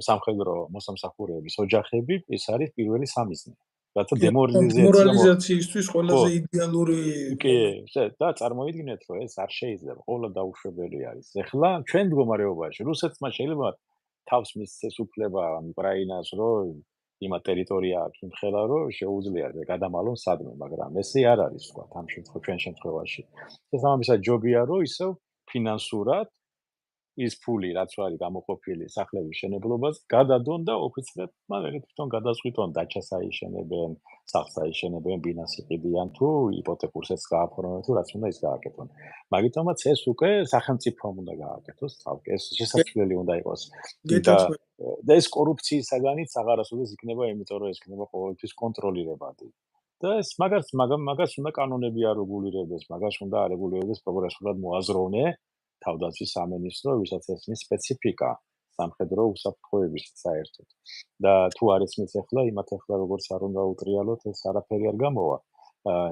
სამხედრო მოსამსახურეების ოჯახები, ეს არის პირველი სამიზნე. რათა დემორალიზაციისთვის ყველაზე იდეალური კი, და წარმოიდგინეთ, რომ ეს არ შეიძლება, ყოველდღე დაუშვებელი არის. ახლა ჩვენ მდგომარეობაში რუსეთმა შეიძლება თავს მისცეს უფლება უკრაინას, რომ იმა ტერიტორია აქვს იმხელა, რომ შეუძლია გადამალონ სადმე, მაგრამ ესე არ არის, ვთქვათ, ამ ჩვენ შემთხვევაში. შესაბამისად, ჯობია, რომ ისევ ფინანსურად ის ფული, რაც არის გამოყოფილი სახლების შენებლობაზე, გადადონ და ოფიცრებმა თვითონ გადაწყვიტონ დაჩას აიშენებენ, სახლს აიშენებენ, ბინას იყიდიან თუ იპოთეკურს ეს გააფორმებენ თუ რაც უნდა ის გააკეთონ. მაგიტომაც ეს უკვე სახელმწიფომ უნდა გააკეთოს თავკე, ეს შესაძლებელი უნდა იყოს. და ეს კორუფციის საგანიც აღარასოდეს იქნება, იმიტომ რომ ეს იქნება ყოველთვის კონტროლირებადი. და ეს მაგას უნდა კანონები არეგულირებდეს, მაგას უნდა არეგულირებდეს პროგრესულად მოაზროვნე თავდაცვის სამინისტრო, ვისაც ესმის სპეციფიკა სამხედრო უსაფრთხოების საერთოდ. და თუ არ ესმის ახლა, იმათ ახლა როგორც არ უნდა უტრიალოთ, ეს არაფერი არ გამოვა.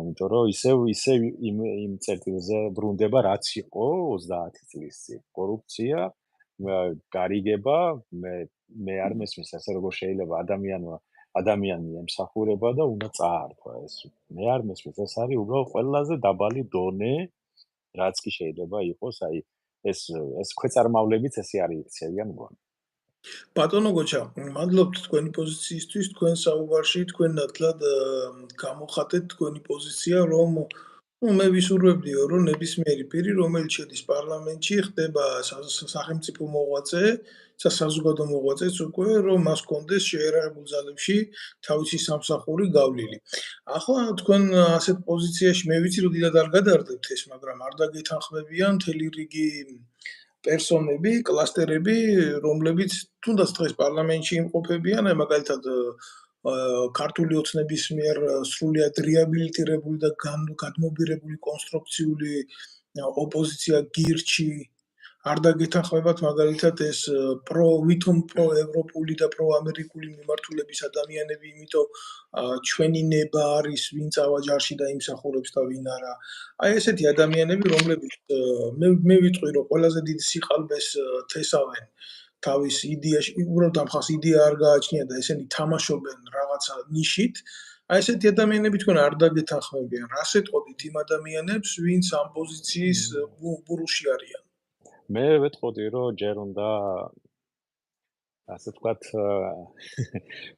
იმიტომ რომ ისევ იმ წერტილზე ბრუნდება, რაც იყო 30 წლის წინ. კორუფცია, გარიგება, მე არ მესმის ასე როგორ შეიძლება ადამიანი ემსახურება და უნდა წაართვა ეს. მე არ მესმის, ეს არის უბრალოდ ყველაზე დაბალი დონე, რაც კი შეიძლება იყოს, აი ეს ქვეწარმავლებიც ესე არის იქცევიან მგონი. ბატონო გოჩა, მადლობთ თქვენი პოზიციისთვის, თქვენ საუბარში თქვენ ნათლად გამოხატეთ თქვენი პოზიცია, რომ მე ვისურვებდიო, რომ ნებისმიერი პირი, რომელიც შედის პარლამენტში, ხდება სახელმწიფო მოღვაწე, საზოგადო მოღვაწეც უკვე, რომ მას კონდეს შეერარებულ ძალებში თავისი სამსახური გავლილი. ახლა თქვენ ასეთ პოზიციაში მე ვიცი, რომ დიდად არ გადარდებთ ეს, მაგრამ არ დაგეთანხმებიან მთელი რიგი პერსონები, კლასტერები, რომლებიც თუნდაც დღეს პარლამენტში იმყოფებიან, აი მაგალითად ქართული ოცნების მიერ სრულიად რეაბილიტირებული და გადმობირებული კონსტრუქციული ოპოზიცია გირჩი არ დაგეთანხმებათ მაგალითად ეს ვითომ პროევროპული და პროამერიკული მიმართულების ადამიანები, იმიტომ ჩვენი ნება არის ვინ წავა ჯარში და იმსახურებს და ვინ არა. აი ესეთი ადამიანები, რომლებიც მე ვიტყვი, რომ ყველაზე დიდ სიყალბეს თესავენ თავის იდეაში, უბრალოდ ამ ხალხს იდეა არ გააჩნია და ესენი თამაშობენ რაღაცა ნიშით. აი ესეთი ადამიანები თქვენ არ დაგეთანხმებიან. რას ეტყოდით იმ ადამიანებს, ვინც ამ პოზიციის ბურუში არიან? მე ვეტყოდი, რომ ჯერ უნდა ასე ვთქვათ,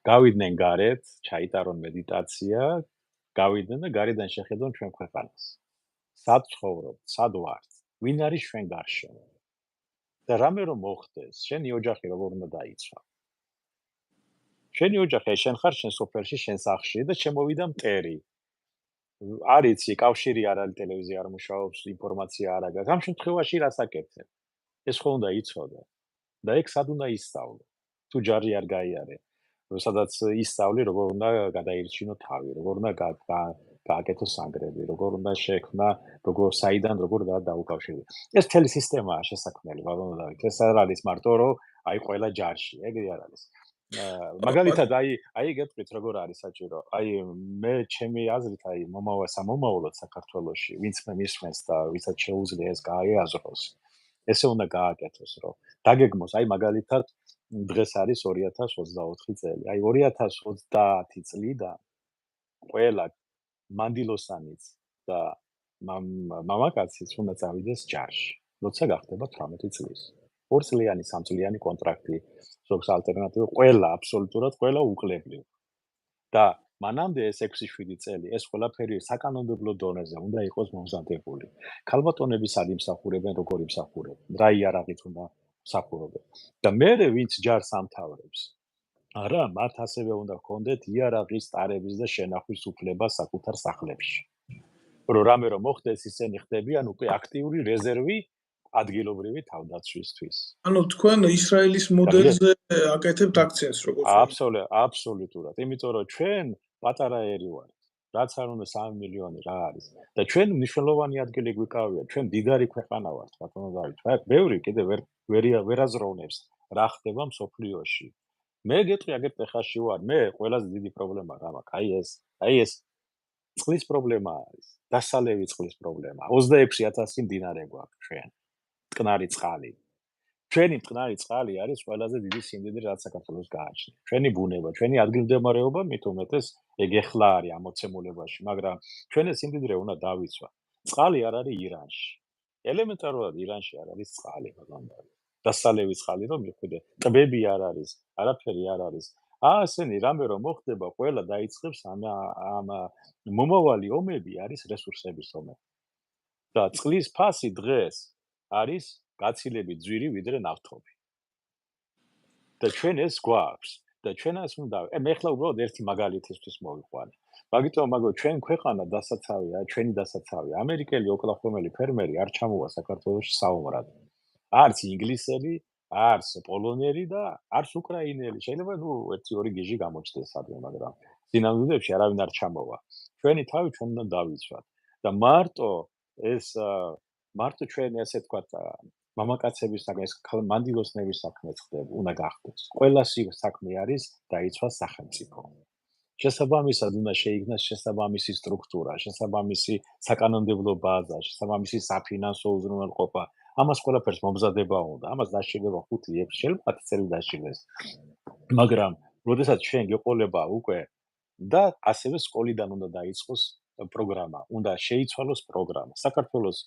გავიდნენ გარეთ, ჩაიტარონ მედიტაცია, გავიდნენ და გარედან შეხედონ ჩვენ ქვეყანას. სად ცხოვრობთ, სად ვართ, ვინ არის ჩვენ გარშემო. და რამე რომ მოხდეს, შენი ოჯახი როგორ უნდა დაიცვა. შენი ოჯახი, შენ ხარ შენ სოფელში, შენ სახლში და შემოვიდა მტერი. არ იცი, კავშირი არ არის, ტელევიზია არ მუშაობს, ინფორმაცია არ აქვს. ამ შემთხვევაში რას აკეთებ? ეს ხო უნდა იცოდე. და ეგ სად უნდა ისწავლო? თუ ჯარი არ გაიარე, სადაც ისწავლი, როგორ უნდა გადაირჩინო თავი, როგორ უნდა გააკეთოს სანგრები, როგორ უნდა შექმნა, საიდან როგორ დაუკავშირდეს. ეს მთელი სისტემაა შესაქმნელი, ბატონო დავით. ეს არ არის მარტო რომ აი ყველა ჯარში, ეგრე არ არის. მაგალითად აი გეტყვით როგორ არის საჭირო. აი მე ჩემი აზრით აი მომავალად საქართველოში, ვინც მე მისმენს და ვისაც შეუძლია ეს გაიაზროს. ესე უნდა გააკეთოს, რომ დაგეგმოს, აი მაგალითად დღეს არის 2024 წელი. აი 2030 წლიდან ყველა მანდილოსანიც და მამაკაციც უნდა წავიდეს ჯარში, როცა გახდება 18 წლის. 2 წლიანი, 3 წლიანი კონტრაქტი, ზოგს ალტერნატივა, ყველა აბსოლუტურად ყველა უკლებლივ. და მანამდე ეს 6-7 წელი ეს ყველაფერი საკანონმდებლო დონეზე უნდა იყოს მომზადებული. ქალბატონები სად იმსახურებენ, როგორ იმსახურებენ, რა იარაღით უნდა მსახურობენ. და მერე ვინც ჯარს ამთავრებს, არა, მათ ასევე უნდა ჰქონდეთ იარაღის ტარების და შენახვის უფლება საკუთარ სახლებში. რომ რამე რომ მოხდეს, ისინი ხდებიან უკვე აქტიური რეზერვი ადგილობრივი თავდაცვისთვის. ანუ თქვენ ისრაელის მოდელზე აკეთებთ აქცენტს, როგორც აბსოლუტურად. იმიტომ რომ ჩვენ პატარა ერი ვართ. რაც არ უნდა 3 მილიონი რა არის. და ჩვენ მნიშვნელოვანი ადგილი გვიკავია. ჩვენ დიდარი ქვეყანა ვართ, ბატონო დავით. ბევრი კიდე ვერ აზროვნებს რა ხდება მსოფლიოში. მე გეტყვი აგერ ტეხასში ვარ, მე ყველაზე დიდი პრობლემა რა მაქვს, აი ეს წყლის პრობლემა არის, დასალევი წყლის პრობლემა. 26,000 მდინარე გვაქვს ჩვენ. მტკნარი წყალი. ჩვენი მტკნარი წყალი არის ყველაზე დიდი სიმდიდრე, რაც საქართველოს გააჩნია. ჩვენი ბუნება, ჩვენი ადგილმდებარეობა მით უმეტეს ეგ ეხლა არის ამოცემულებაში, მაგრამ ჩვენ ეს სიმდიდრე უნდა დავიცვათ. წყალი არ არის ირანში. ელემენტარულად ირანში არ არის წყალი, ბატონო. დასალევი წყალი რომ მიხვიდე, ტბები არ არის, არაფერი არ არის. ასენი რამე რომ მოხდება, ყველა დაიწყებს ამ მომავალი ომები არის რესურსების ომები. და წყლის ფასი დღეს არის გაცილებით ძვირი ვიდრე ნავთობი. და ჩვენ ეს გვაქვს და ჩვენ ეს უნდა მე ხლა უბრალოდ ერთი მაგალითისთვის მოვიყვანე. მაგიტომ ჩვენ ქვეყანა დასაცავია, ჩვენი დასაცავია. ამერიკელი ოკლაჰომელი ფერმერი არ ჩამოვა საქართველოში საომრად. არც ინგლისელი, არც პოლონელი და არც უკრაინელი. შეიძლება 1-2 გიჟი გამოჩნდეს სადმე, მაგრამ სინამდვილეში არავინ არ ჩამოვა. ჩვენი თავი ჩვენ უნდა დავიცვათ. და მარტო ჩვენ ესე ვთქვათ მამაკაცების საქმე, მანდილოსნების საქმე ხდება, უნდა გახდეს. ყველა საქმე არის დაიცვას სახელმწიფო. შესაბამისად უნდა შეიქმნას შესაბამისი სტრუქტურა, შესაბამისი საკანონმდებლო ბაზა, შესაბამისი საფინანსო უზრუნველყოფა. ამას ყველაფერს მომზადება უნდა. ამას დასჭირდება 5-6 შეიძლება 10 წელი დასჭირდეს. მაგრამ, როდესაც ჩვენ გეყოლება უკვე და ასევე სკოლიდან უნდა დაიწყოს პროგრამა, უნდა შეიცვალოს პროგრამა. საქართველოს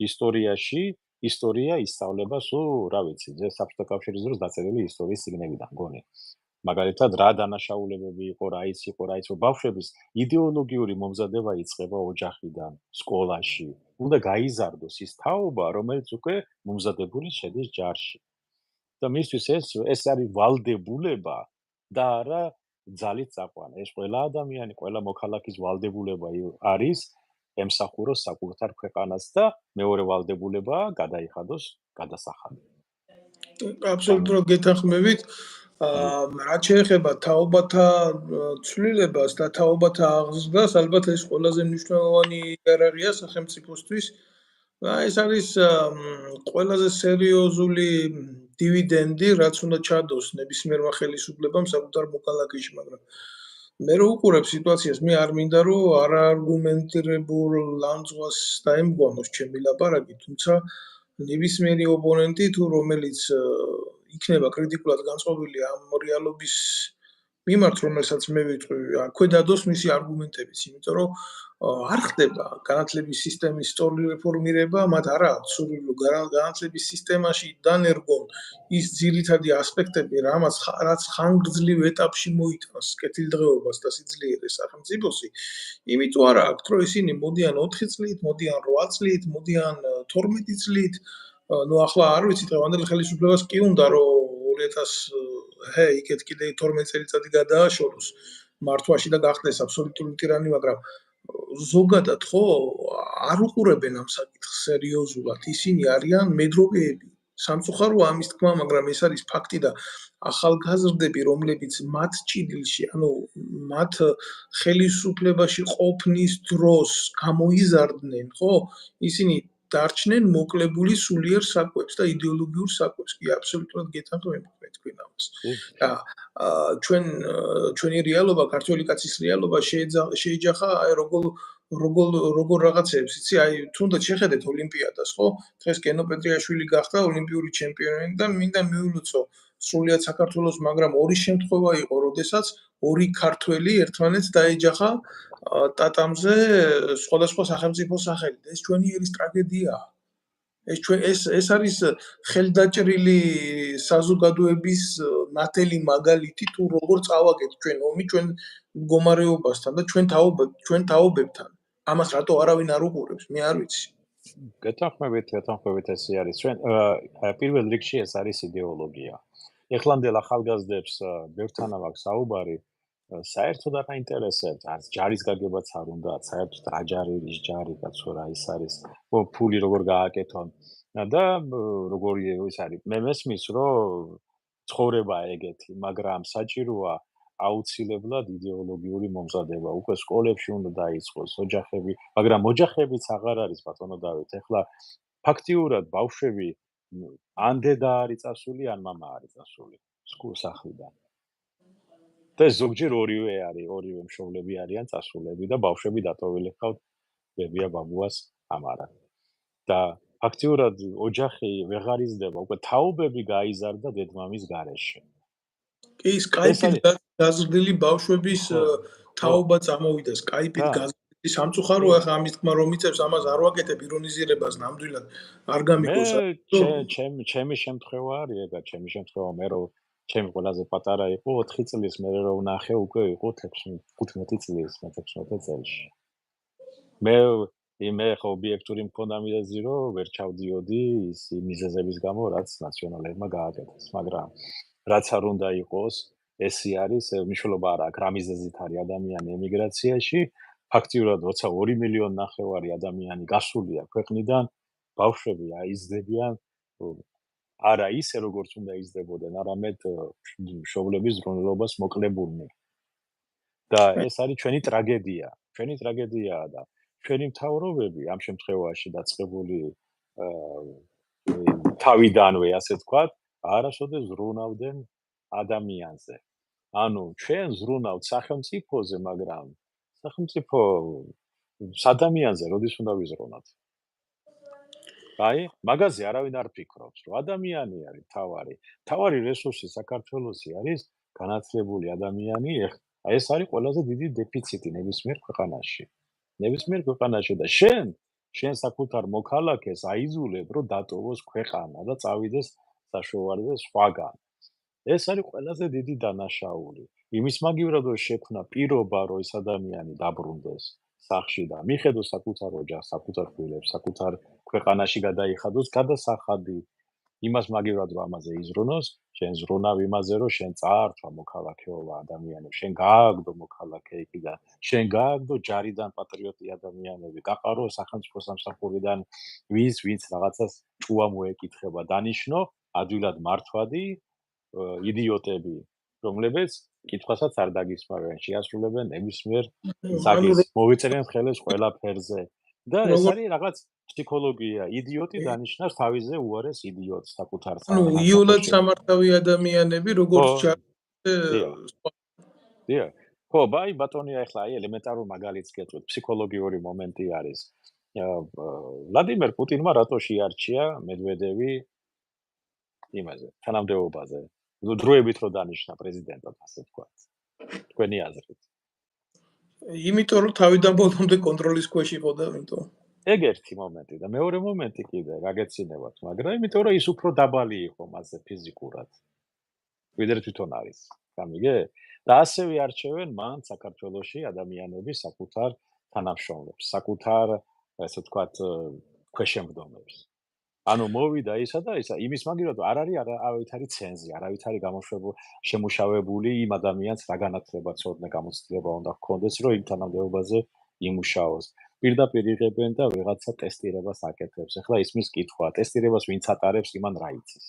ისტორიაში ისტორია ისწავლება სულ, რა ვიცი, საბჭოთა კავშირის დროს დაწერილი ისტორიის წიგნებიდან გონი. მაგალითად, რა დანაშაულებები იყო, რა იყო, ბავშვების იდეოლოგიური მომზადება იწყება ოჯახიდან, სკოლაში. უნდა გაიზარდოს ის თაობა, რომელიც უკვე მომზადებული შედის ჯარში. და მისთვის ეს არის ვალდებულება და არა ძალით წაყვანა. ეს ყველა ადამიანი, ყველა მოქალაქის ვალდებულება არის ემსახუროს საკუთარ ქვეყანას და მეორე ვალდებულებაა გადაიხადოს გადასახადი. აბსოლუტურად გეთანხმებით. რაც შეეხება თაობათა ცვლილებას და თაობათა აღზრდას, ალბათ ეს ყველაზე მნიშვნელოვანი იარაღია სახელმწიფოსთვის. ეს არის ყველაზე სერიოზული დივიდენდი, რაც უნდა ჩადოს ნებისმიერმა ხელისუფლებამ საკუთარ მოქალაქეში, მაგრამ მე რო უყურებ სიტუაციას, მე არ მინდა რომ არაარგუმენტირებულ ლანძღვას დაემგვამოს ჩემი ლაპარაკი, თუმცა ნებისმიერი ოპონენტი თუ რომელიც იქნება კრიტიკულად განწყობილი ამ რეალობის მიმართ, რომელსაც მე ვიტყვი, აქვე დადოს მისი არგუმენტებიც, იმიტომ რომ არ ხდება განათლების სისტემის სწორი რეფორმირება, მათ არ აქვს სურვილი განათლების სისტემაში დანერგონ ის ძირითადი ასპექტები, რაც ხანგრძლივ ეტაპში მოიტანს კეთილდღეობას და სიძლიერეს სახელმწიფოსი, იმიტომ არ აქვს, რომ ისინი მოდიან 4 წლით, მოდიან 8 წლით, მოდიან 12 წლით. ახლა არ ვიცი, დღევანდელ ხელისუფლებას კი უნდა რომ 2000 იქეთ კიდე 12 წელიწადი გადააშოროს მართვაში და გახდეს აბსოლუტური ტირანი, მაგრამ ზოგადად ხო არ უყურებენ ამ საკითხს სერიოზულად. ისინი არიან მედროვეები. სამწუხაროა ამის თქმა, მაგრამ ეს არის ფაქტი და ახალგაზრდები, რომლებიც მათ ჭიდილში, ანუ მათ ხელისუფლებაში ყოფნის დროს გამოიზარდნენ, ხო? ისინი დარჩნენ მოკლებული სულიერ საკვებს და იდეოლოგიურ საკვებს. კი, აბსოლუტურად გეთანხმები მე თქვენ ამას. და ჩვენი რეალობა, ქართველი კაცის რეალობა შეეჯახა აი როგორ რაღაცებს, იცი, აი თუნდაც შეხედეთ ოლიმპიადას, ხო? დღეს გენო პეტრიაშვილი გახდა ოლიმპიური ჩემპიონი და მინდა მიულოცო სრულიად საქართველოს, მაგრამ ორი შემთხვევა იყო, როდესაც ორი ქართველი ერთმანეთს დაეჯახა ტატამზე სხვადასხვა სახელმწიფო სახელით. ეს ჩვენი ერის ტრაგედიაა. ეს არის ხელდაჭრილი საზოგადოების ნათელი მაგალითი თუ როგორ წავაგეთ ჩვენ ომი ჩვენ მდგომარეობასთან და ჩვენ თაობებთან. ამას რატო არავინ არ უყურებს? მე არ ვიცი. გეთანხმებით ესე არის. ჩვენ პირველ რიგში ეს არის იდეოლოგია. ეხლანდელ ახალგაზრდებს ბევრთან აქვს საუბარი, საერთოდ არ აინტერესებს, არც ჯარის გაგებაც არ უნდა, საერთოდ რა ჯარი ის ჯარი, კაცო რა ის არის, ფული როგორ გააკეთონ და როგორი ის არის. მე მესმის, რომ ცხოვრება ეგეთი, მაგრამ საჭიროა აუცილებლად იდეოლოგიური მომზადება. უკვე სკოლებში უნდა დაიწყოს ოჯახები, მაგრამ ოჯახებიც აღარ არის ბატონო დავით. ეხლა ფაქტიურად ბავშვები ან დედა არის წასული, ან მამა არის წასული სახლიდან. და ზოგჯერ ორივე არის, ორივე მშობლები არიან წასულები და ბავშვები დატოვილი ხავთ ბებია ბაბუას ამარად. და ფაქტიურად ოჯახი ვეღარ იზრდება, უკვე თაობები გაიზარდა დედმამის გარეშე. კი, სკაიპით გაზრდილი ბავშვების თაობა წამოვიდა, სკაიპით გაზრდილი სამწუხაროა, ახლა ამის თქმა რომ იწევს, ამას არ ვაკეთებ ირონიზირებას ნამდვილად არ გამიგოს. ჩემი შემთხვევა არის ეგა, ჩემი შემთხვევა მე რომ ჩემი ყველაზე პატარა იყო 4 წლის, მე რომ ვნახე უკვე იყო 15 წლის, 16 წელში. მე ხო ობიექტური მქონდა მიზეზი, რომ ვერ ჩავდიოდი ის მიზეზების გამო, რაც ნაციონალებმა გააკეთეს, მაგრამ რაც არ უნდა იყოს, ესი არის მნიშვნელობა არ აქვს, რა მიზეზით არის ადამიანი ემიგრაციაში, ფაქტიურად როცა 2 მილიონი ნახევარი ადამიანი გასულია ქვეყნიდან, ბავშვები აიზრდებიან არა ისე როგორც უნდა იზრდებოდნენ, არამედ მშობლების ზრუნველობას მოკლებულნი. და ეს არის ჩვენი ტრაგედია. ჩვენი ტრაგედიაა და ჩვენი მთავრობები ამ შემთხვევაში დაწყებული თავიდანვე, ასე ვთქვათ, არასოდეს ზრუნავდნენ ადამიანზე. ანუ ჩვენ ზრუნავთ სახელმწიფოზე, მაგრამ სახელმწიფო ადამიანზე როდის უნდა ვიზრუნოთ? აი, მაგაზე არავინ არ ფიქრობს, რომ ადამიანი არის თავარი. თავარი რესურსი საქართველოსი არის განათლებული ადამიანი. აი ეს არის ყველაზე დიდი დეფიციტი ნებისმიერ ქვეყანაში. ნებისმიერ ქვეყანაში და შენ საკუთარ მოქალაქეს აიძულებ, რომ დატოვოს ქვეყანა და წავიდეს საშუალოზე სხვაგან. ეს არის ყველაზე დიდი დანაშაული. იმის მაგივრად რომ შექმნა პირობა, რომ ეს ადამიანი დაბრუნდეს სახლში და მიხედოს საკუთარ ოჯახს, საკუთარ შვილებს, საკუთარ ქვეყანაში გადაიხადოს გადასახადი. იმას მაგივრად რომ ამაზე იზრუნოს, შენ ზრუნავ იმაზე, რომ შენ წაართვა მოქალაქეობა ადამიანებს, შენ გააგდო მოქალაქე იქიდან, შენ გააგდო ჯარიდან პატრიოტი ადამიანები, გაყარო სახელმწიფო სამსახურიდან ვინც რაღაცას ჭუა მოეკითხება, დანიშნო ადვილად მართვადი იდიოტები, რომლებიც კითხვასაც არ დაგისმარებენ, შეასრულებენ ნებისმიერ ზაგის, მოვიწერენ ხელებს ყველაფერზე. და ეს არის რაღაც ფსიქოლოგია. იდიოტი დანიშნავს თავიზე უარეს იდიოტს საკუთარ სამართალში. ანუ იოლად სამართავი ადამიანები, როგორც დიახ. ხო, ბატონია, ახლა აი ელემენტარულ მაგალითს გეტყვით, ფსიქოლოგიური მომენტი არის. ვლადიმერ პუტინმა რატო შეარჩია მედვედევი იმაზე, თანამდებობაზე? დროებით რო დანიშნა პრეზიდენტად, ასე ვთქვათ. თქვენი აზრით. იმიტომ რომ თავიდან ბოლომდე კონტროლის ქვეშ იყო და ამიტომ. ეგ ერთი მომენტი და მეორე მომენტი კიდე გაგეცინებათ, მაგრამ იმიტომ რომ ის უფრო დაბალი იყო მასზე ფიზიკურად. ვიდრე თვითონ არის. გამიგე? და ასევე არჩევენ მან საქართველოში ადამიანები საკუთარ თანამშრომლებს, საკუთარ, ასე ვთქვათ, ქვეშემბდომებს. ანუ მოვიდა ისა და ისა, იმის მაგივრად არ არის არავითარი ცენზი, არავითარი შემუშავებული იმ ადამიანს რა განათლება, ცოდნა, გამოცდილება უნდა ჰქონდეს, რომ იმ თანამდებობაზე იმუშაოს. პირდაპირ იღებენ და ვიღაცა ტესტირებას აკეთებს. ახლა ისმის კითხვა, ტესტირებას ვინც ატარებს, იმან რა იცის?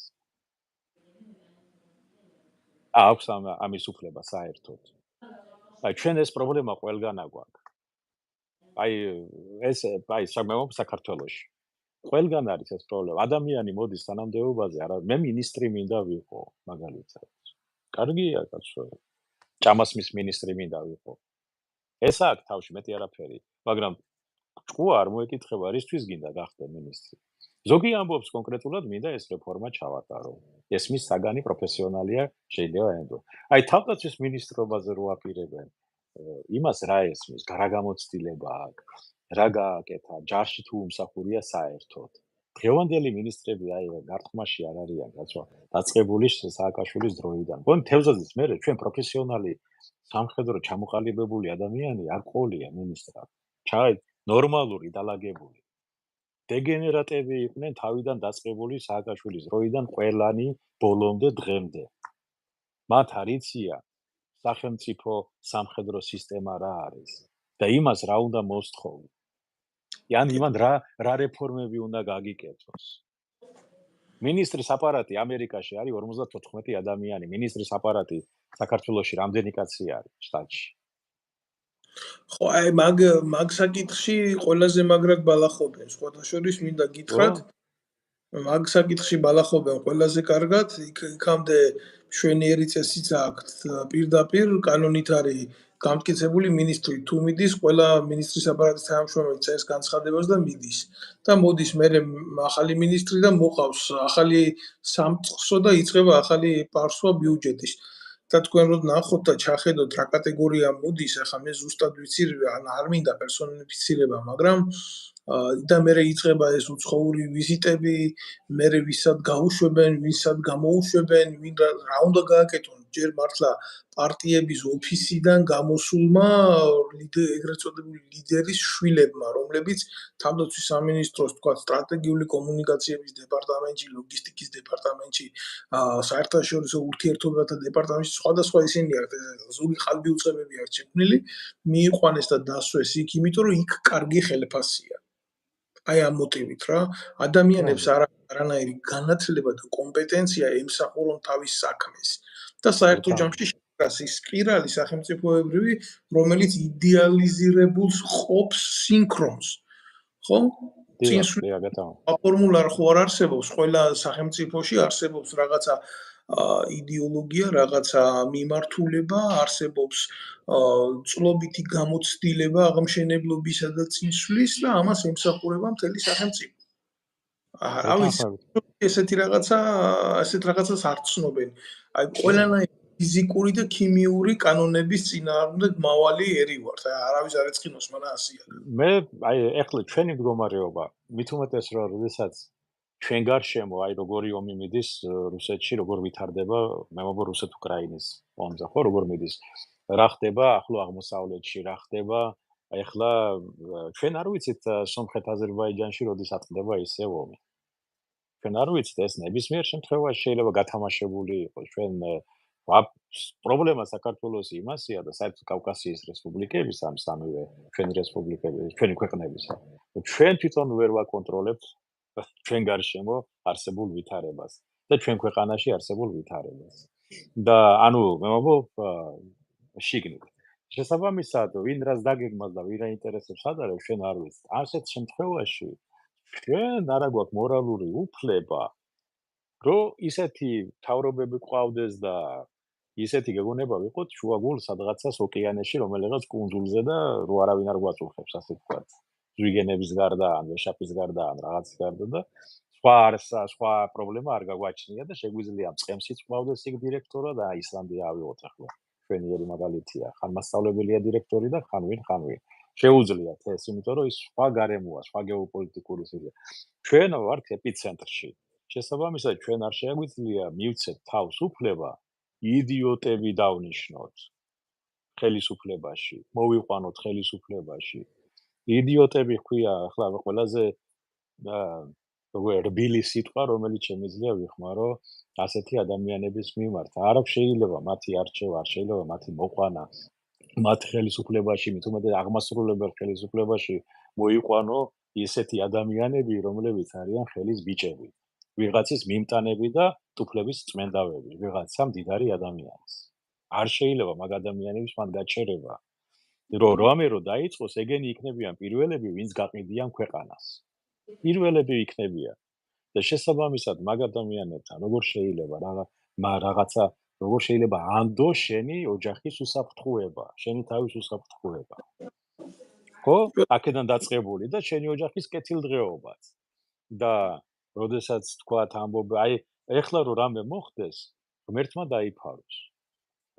აქვს ამის უფლება საერთოდ. აი ჩვენ ეს პრობლემა ყველგან აგვაქვს. აი სამეუბნეო საქართველოში. ყველგან არის ეს პრობლემა. ადამიანი მოდის თანამდებობაზე, არა მე მინისტრი მინდა ვიყო, მაგალითად. კარგია კაცო. ჭამასმის მინისტრი მინდა ვიყო. ეს აქვს თავში მეტი არაფერი, მაგრამ ჭკუა არ მოეკითხება, რისთვის გინდა გახდე მინისტრი. ზოგი ამბობს კონკრეტულად მინდა ეს რეფორმა ჩავატარო. ეს მის საგანი პროფესიონალია, შეიძლება ენდო. აი თავდაცვის მინისტრობაზე რო აპირებენ, იმას რა ესმის, რა გამოცდილება აქვს, რა გააკეთა, ჯარში თუ უმსახურია საერთოდ. დღევანდელი მინისტრები აი გარტყმაში არ არიან, კაცო, დაწყებული სააკაშვილის დროიდან. გონი თევზაძის მერე ჩვენ პროფესიონალი სამხედრო ჩამოყალიბებული ადამიანი არ ყოლია მინისტრად. ჩაი ნორმალური დალაგებული. დეგენერატები იყვნენ თავიდან დაწყებული სააკაშვილის დროიდან ყველანი ბოლომდე დღემდე. მათ არ იცია სახელმწიფო სამხედრო სისტემა რა არის და იმას რა უნდა მოსთხოვო. ან იმან რა რეფორმები უნდა გაგიკეთოს. მინისტრის აპარატი ამერიკაში არის 54 ადამიანი, მინისტრის აპარატი საქართველოში რამდენი კაცი არის შტატში? ხო, აი მაგ საკითხში ყველაზე მაგრად ბალახობენ. სხვათა შორის მინდა გითხრათ, მაგ საკითხში ბალახობენ ყველაზე კარგად, იქამდე მშვენიერი წესიც აქვს პირდაპირ კანონით არის გამტკიცებული მინისტრი თუ მიდის, ყველა მინისტრის აპარატის თანამშრომელი წეს განცხადებას და მიდის. და მოდის მერე ახალი მინისტრი და მოყავს ახალი სამწყსო და იწყება ახალი პარსვა ბიუჯეტის. და თქვენ რო ნახოთ და ჩახედოთ რა კატეგორია მოდის, ახლა მე ზუსტად ვიცი, არ მინდა პერსონიფიცირება, მაგრამ და მერე იწყება ეს უცხოური ვიზიტები, მერე ვისაც გაუშვებენ, ვისაც გამოუშვებენ, რა უნდა გააკეთონ, ჯერ მართლა პარტიების ოფისიდან გამოსულმა ეგრეთ წოდებული ლიდერის შვილებმა, რომლებიც თავდაცვის სამინისტროს თქვა სტრატეგიული კომუნიკაციების დეპარტამენტში, ლოგისტიკის დეპარტამენტში, საერთაშორისო ურთიერთობათა დეპარტამენტში სხვადასხვა ისინი ზოგი ხალბიუწებები აქვს შექმნილი, მიიყვანეს და დასვეს იქ, იმიტომ რომ იქ კარგი ხელფასია. აი ამ მოტივით რა, ადამიანებს არანაირი განათლება და კომპეტენცია ემსახურონ თავის საქმეს. და საერთო ჯამში შეკრას ის სპირალი სახელმწიფოებრივი, რომელიც იდეალიზირებულს ყოფს სინქრონს. ხო? ფორმულა ხო არ არსებობს, ყველა სახელმწიფოში არსებობს რაღაცა იდეოლოგია, რაღაცა მიმართულება, არსებობს წლობითი გამოცდილება აღმშენებლობისა და წინსვლის და ამას ემსახურება მთელი სახელმწიფო. რა ვიცი, ესეთ რაღაცას არ ცნობენ. აი ყველანაირი ფიზიკური და ქიმიური კანონების წინააღმდეგ მავალი ერი ვართ. აი არავის არ ეწყინოს, მაგრამ ასია. მე აი ეხლა ჩვენი მდგომარეობა, მით უმეტეს რომ როდესაც ჩვენ გარშემო აი როგორი ომი მიდის რუსეთში, როგორ ვითარდება, მე მგონი რუსეთ-უკრაინის ომზე, ხო, როგორ მიდის. რა ხდება ახლო აღმოსავლეთში, რა ხდება ეხლა ჩვენ არ ვიცით სომხეთ-აზერბაიჯანში როდის ატყდება ისე ომი. ჩვენ არ ვიცით, ეს ნებისმიერ შემთხვევაში შეიძლება გათამაშებული იყოს. ჩვენ პრობლემა საქართველოს იმასია და საერთოდ კავკასიის რესპუბლიკების ამ სამივე ჩვენი რესპუბლიკების, ჩვენი ქვეყნებისა. ჩვენ თვითონ ვერ ვაკონტროლებთ ჩვენ გარშემო არსებულ ვითარებას და ჩვენ ქვეყანაში არსებულ ვითარებას. და ანუ მე მგონი შიგნით. შესაბამისად, ვინ რას დაგეგმავს და ვინ რა ინტერესებს ადარებს, ჩვენ არ ვიცით. ასეთ შემთხვევაში ჩვენ არ აქვს მორალური უფლება, რომ ისეთი თავრობები ყავდეს და ისეთი გეგონება ვიყოთ შუაგულ სადღაცას ოკეანეში, რომელიღაც კუნძულზე და რო არავინ არ გვაწუხებს, ასე ვთქვათ. ზვიგენების გარდა, ან ვეშაპის გარდა, ან რაღაც გარდა და სხვა პრობლემა არ გაგვაჩნია და შეგვიძლია მწყემსიც ყავდეს იქ დირექტორად და ისლანდია ავიღოთ ახლა. ჩვენი მაგალითია, ხან მასწავლებელია დირექტორი და ხან ვინ. შეუძლიათ ეს, იმიტომ რომ ის სხვა გარემოა, სხვა გეოპოლიტიკური სიტუაცია. ჩვენ ვართ ეპიცენტრში. შესაბამისად, ჩვენ არ შეგვიძლია მივცეთ თავს უფლება იდიოტები დავნიშნოთ ხელისუფლებაში, მოვიყვანოთ ხელისუფლებაში. იდიოტები ხويა, ახლა ყველაზე რბილი სიტყვა, რომელიც შემიძლია ვიხმარო ასეთი ადამიანების მიმართ. არ შეიძლება მათი არჩევა, არ შეიძლება მათი მოყვანა მათ ხელისუფლებაში, მით უმეტეს აღმასრულებელ ხელისუფლებაში მოიყვანო ისეთი ადამიანები, რომლებიც არიან ხელის ბიჭები, ვიღაცის მიმტანები და ტუფლების წმენდავები, ვიღაცა მდიდარი ადამიანის. არ შეიძლება მაგ ადამიანებს მან გაჩერება, რომ დაიწყოს, ეგენი იქნებიან პირველები, ვინც გაყიდიან ქვეყანას. პირველები იქნებიან. და შესაბამისად მაგ ადამიანებთან როგორ შეიძლება რაღაცა როგორ შეიძლება ანდო შენი ოჯახის უსაფრთხოება, შენი თავის უსაფრთხოება. ხო? აქედან დაწყებული და შენი ოჯახის კეთილდღეობაც. და როდესაც თქვათ ამბობ, ეხლა რომ რამე მოხდეს, ღმერთმა დაიფაროს.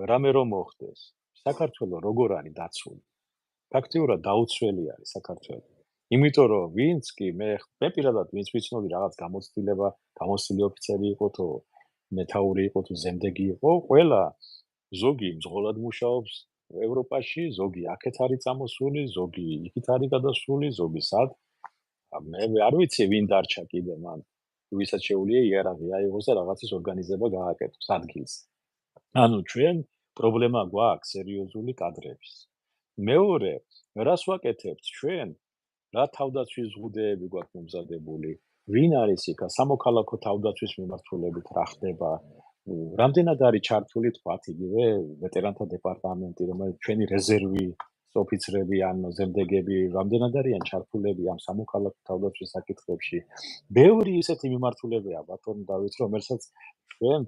რამე რომ მოხდეს, საქართველოს როგორ არის დაცული? ფაქტიურად დაუცველი არის საქართველოს. იმიტომ რომ ვინც კი მე პირადად ვინც ვიცნობი რაღაც გამოცდილი ოფიცერი იყო თუ მეთაური იყო თუ ზემდეგი იყო, ყველა ზოგი მძღოლად მუშაობს ევროპაში, ზოგი აქეთ არის წამოსული, ზოგი იქით არის გადასული, ზოგი სად. მე არ ვიცი ვინ დარჩა კიდე მან, ვისაც შეუძლია იარაღი აიღოს და რაღაცის ორგანიზება გააკეთოს ადგილს. ანუ ჩვენ პრობლემა გვაქვს სერიოზული კადრების. მეორე, რას ვაკეთებთ ჩვენ? რა თავდაცვის ზღუდეები გვაქვს მომზადებული? ვინ არის იქ? სამოქალაქო თავდაცვის მიმართულებით რა ხდება? რამდენად არის ჩართული თქვათ იგივე ვეტერანთა დეპარტამენტი, რომელიც ჩვენი რეზერვის ოფიცრები ან ზემდეგები რამდენად არიან ჩართულები ამ სამოქალაქო თავდაცვის საკითხებში? ბევრი ისეთი მიმართულებაა ბატონ დავით, რომელსაც ჩვენ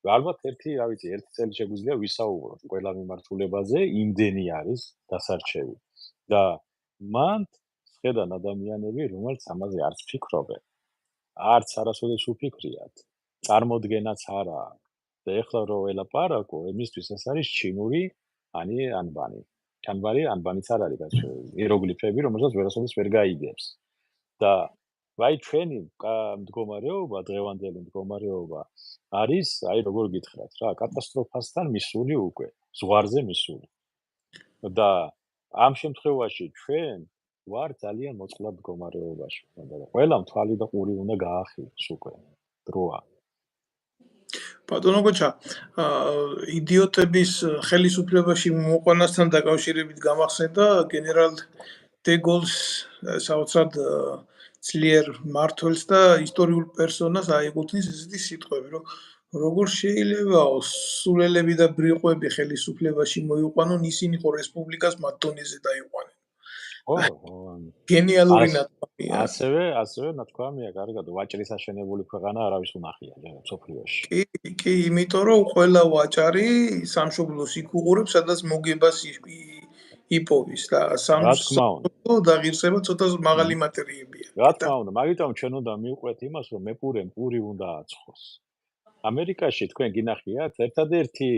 ალბათ ერთი წელი შეგვიძლია ვისაუბროთ ყველა მიმართულებაზე, იმდენი არის დასარჩევი. და მან შედან ადამიანები, რომელსაც ამაზე არც ფიქრობენ, არც არასოდეს უფიქრიათ, წარმოდგენაც არა. და ეხლა რო ელაპარაკო, იმისთვის ეს არის ჩინური ანბანი. ანბანიც არ არის იეროგლიფები, რომელსაც ვერასოდეს ვერ გაიგებს. და ჩვენი მდგომარეობა, დღევანდელი მდგომარეობა არის, როგორ გითხრათ რა, კატასტროფასთან მისული უკვე, ზღვარზე მისული. და ამ შემთხვევაში ჩვენ ვარ ძალიან მოწყვლად მდგომარეობაში. ყველამ თვალი და ყური უნდა გაახილოს უკვე. დროა. ბატონო გოჩა, იდიოტების ხელისუფლებაში მოყვანასთან დაკავშირებით გამახსენდა გენერალ დე გოლს საოცრად ძლიერ მმართველს და ისტორიულ პერსონას აეკუთვნის ესეთი სიტყვები, რომ როგორ შეიძლება სულელები და ბრიყვები ხელისუფლებაში მოიყვანონ, ისინი ხო რესპუბლიკას მათ დონეზე დაიყვანენ. გენიალური ნათქვამია. ასევე ნათქვამია, კარგად, ვაჭრის აშენებული ქვეყანა არავის უნახია მსოფლიოში. კი, იმიტომ რომ ყველა ვაჭარი სამშობლოს იქ უყურებს, სადაც მოგებას იპოვის და სამშობლო დაღირსება ცოტა მაღალი მატერიებია. რა თქმა უნდა, მაგიტომ ჩვენ უნდა მივყვეთ იმას, რომ მეპურემ პური უნდა აცხოს. ამერიკაში თქვენ გინახიათ, ერთადერთი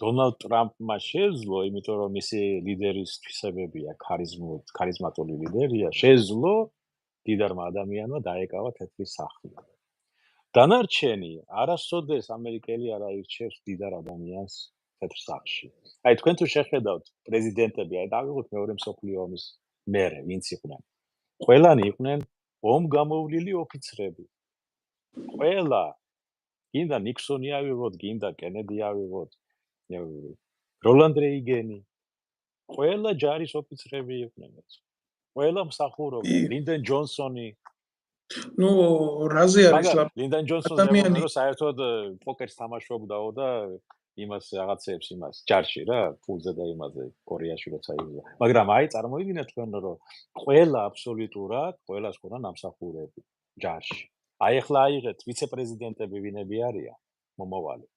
დონალდ ტრამპმა შეძლო, იმიტომ რომ მისი ლიდერის თვისებებია, ქარიზმატული ლიდერია, შეძლო დიდარმა ადამიანმა დაეკავა თეთრი სახლი. დანარჩენი არასოდეს ამერიკელი არ აირჩევს დიდარ ადამიანს თეთრ სახლში. თქვენ თუ შეხედავთ პრეზიდენტები, დავიღოთ მეორე მსოფლიო ომის მერე, ვინც იყვნენ. ყველანი იყვნენ ომგამოვლილი ოფიცრები. ყველა გინდა ნიქსონი ავიღოთ, გინდა კენედი ავიღოთ, როლანდ რეიგენი, ყველა ჯარის ოფიცრები იყვნენ. ყველა მსახურობდა, ლინდენ ჯონსონი. რაზე არის ლინდენ ჯონსონი რომ საერთოდ პოკერს თამაშობდაო და იმას რაღაცებს იმას ჯარში რა, ფულზე და იმაზე კორეაში როცა იღია. მაგრამ წარმოვიდგინეთ თქვენ რომ ყველა აბსოლუტურად ყველას ქონდა ნამსახურები ჯარში. ახლა აიღეთ ვიცე-პრეზიდენტები ვინები არიან მომავალი.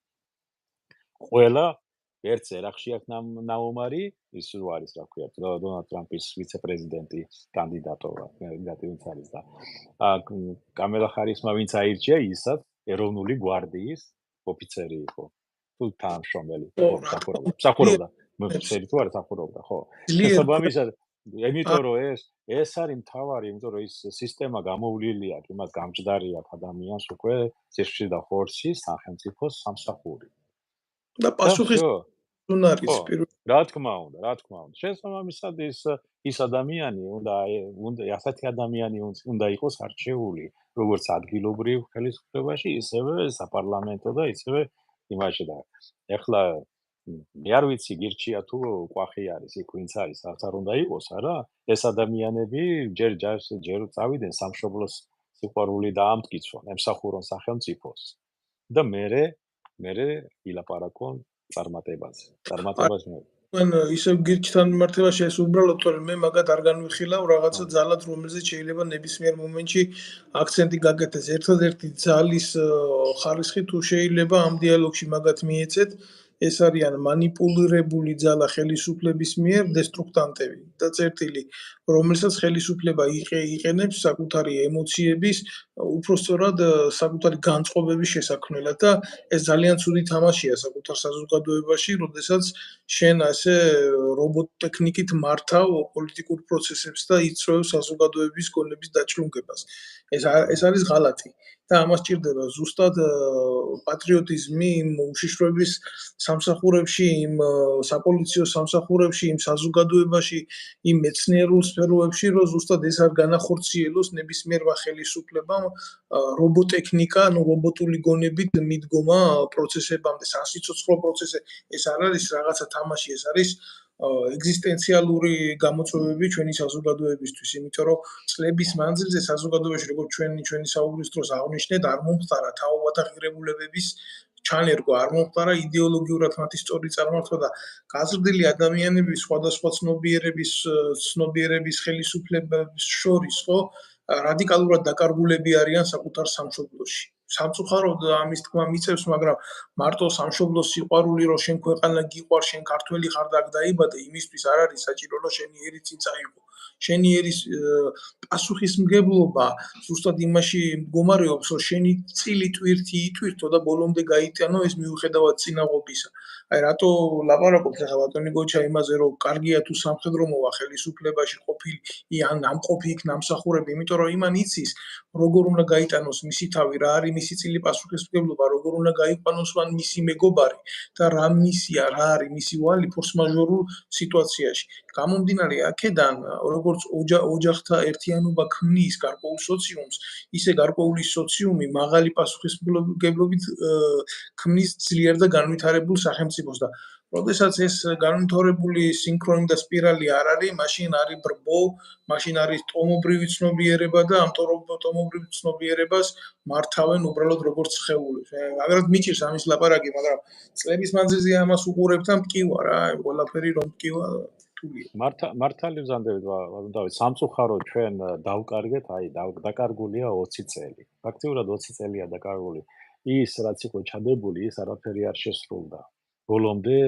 ყველა ერთ ერახში აქვს ნაომარი, ის რო არის რა ქვია, დონალდ ტრამპის ვიცე-პრეზიდენტი კანდიდატობა, ვინც არის და კამელა ჰარისმა ვინც აირჩია, ისაც ეროვნული გვარდიის ოფიცერი იყო. თუ თანამშრომელი, მსახურობდა, მოფიცერი თუ არა მსახურობდა, ხო. შესაბამისად, იმიტომ რომ ეს არის მთავარი, იმიტომ რომ ის სისტემა გამოვლილი აქვს, იმას გამჯდარი აქვს ადამიანს უკვე ზეშში და ხორცში სახელმწიფოს სამსახური. და პასუხის უნარის რა თქმა უნდა. შესაბამისად ის ადამიანი უნდა ასეთი ადამიანი უნდა იყოს არჩეული, როგორც ადგილობრივ ხელისუფლებაში, ისევე საპარლამენტო და ისევე იმაში და ეხლა მე არ ვიცი გირჩია თუ კვახი არის იქ ვინც არის არც არ უნდა იყოს არა ეს ადამიანები ჯერ წავიდნენ სამშობლოს სიყვარული დაამტკიცონ ემსახურონ სახელმწიფოს და მერე ილაპარაკონ წარმატებას მე ან ისევ გირჩთან მიმართებაში ეს უბრალოდ თორემ მე მაგათ არ განვიხილავ რაღაცა ძალად რომელზეც შეიძლება ნებისმიერ მომენტში აქცენტი გაკეთდეს. ერთადერთი ძალის ხარისხი თუ შეიძლება ამ დიალოგში მაგათ მიეცეთ, ეს არიან მანიპულირებული ძალა ხელისუფლების მიერ დესტრუქტანტები და წერტილი, რომელსაც ხელისუფლება იყენებს საკუთარი ემოციების, უпростоრად საკუთარი განწყობების შესაქმნელად და ეს ძალიან ცუდი თამაშია საკუთარ საზოგადოებაში, როდესაც შენ ასე რობოტ ტექნიკით მართავ პოლიტიკურ პროცესებს და იწვევ საზოგადოების გონების დაჩლუნგებას. ეს არის ღალატი და ამას ჭირდება ზუსტად პატრიოტიზმი იმ უშიშროების სამსახურებში, იმ საპოლიციო სამსახურებში, იმ საზოგადოებაში, იმ მეცნიერულ სფეროებში, რომ ზუსტად ეს არ განახორციელოს ნებისმიერმა ხელისუფლებამ რობოტექნიკა, ანუ რობოტული გონებით მიდგომა პროცესებამდე, სასიცოცხლო პროცესზე. ეს არ არის რაღაცა თამაში, ეს არის ეგზისტენციალური გამოწვევები ჩვენი საზოგადოებისთვის, იმიტომ რომ წლების მანძილზე საზოგადოებაში, როგორც ჩვენი საუბრის დროს აღვნიშნეთ, არ მომხდარა თაობათა ღირებულებების ჩანერგვა, არ მომხდარა იდეოლოგიურად მათი სწორი წარმართვა და გაზრდილი ადამიანების სხვადასხვა ცნობიერების ხელისუფლების შორის, ხო, რადიკალურად დაკარგულები არიან საკუთარ სამშობლოში. სამწუხაროდ ამის თქმა მიწევს, მაგრამ მარტო სამშობლოს სიყვარული, რომ შენ ქვეყანა გიყვარს, შენ ქართველი ხარ და აქ დაიბადე, იმისთვის არ არის საჭირო, რომ შენი ერი წინ წაიღო. შენი ერის პასუხისმგებლობა ზუსტად იმაში მდგომარეობს, რომ შენი წილი ტვირთი იტვირთო და ბოლომდე გაიტანო ეს მიუხედავად წინაღობისა. აი რატო ლაპარაკობთ ახლა ბატონი გოჩა იმაზე, რომ კარგია თუ სამხედრო მოვა ხელისუფლებაში ყოფილი ან ამყოფი იქ ნამსახურები, იმიტომ რომ იმან იცის როგორ უნდა გაიტანოს მისი თავი, რა არის მისი წილი პასუხისმგებლობა, როგორ უნდა გაიყვანოს მან მისი მეგობარი და რა მისია, რა არის მისი ვალი ფორს-მაჟორულ სიტუაციაში. გამომდინარე აქედან, როგორც ოჯახთა ერთიანობა ქმნის გარკვეულ სოციუმს, ისე გარკვეული სოციუმი მაღალი პასუხისმგებლობით ქმნის ძლიერ და განვითარებულ სახელმწიფოს და როდესაც ეს განვითარებული სინქრონი და სპირალი არ არის, მაშინ არის ბრბო, მაშინ არის ტომობრივი ცნობიერება და ამ ტომობრივ ცნობიერებას მართავენ უბრალოდ როგორც სხეულებს. მაგრამ მიჭირს ამის ლაპარაკი, მაგრამ წლების მანძილზე ამას უყურებთ და მტკივა რა, ყველაფერი რომ მტკივა რთულია. მართალი ვზანდებით დავით სამწუხაროდ ჩვენ დავკარგეთ აი დაკარგულია 20 წელი ფაქტიურად 20 წელია დაკარგული ის რაც იყო ჩადებული ის არაფერი არ შესრულდა ბოლომდე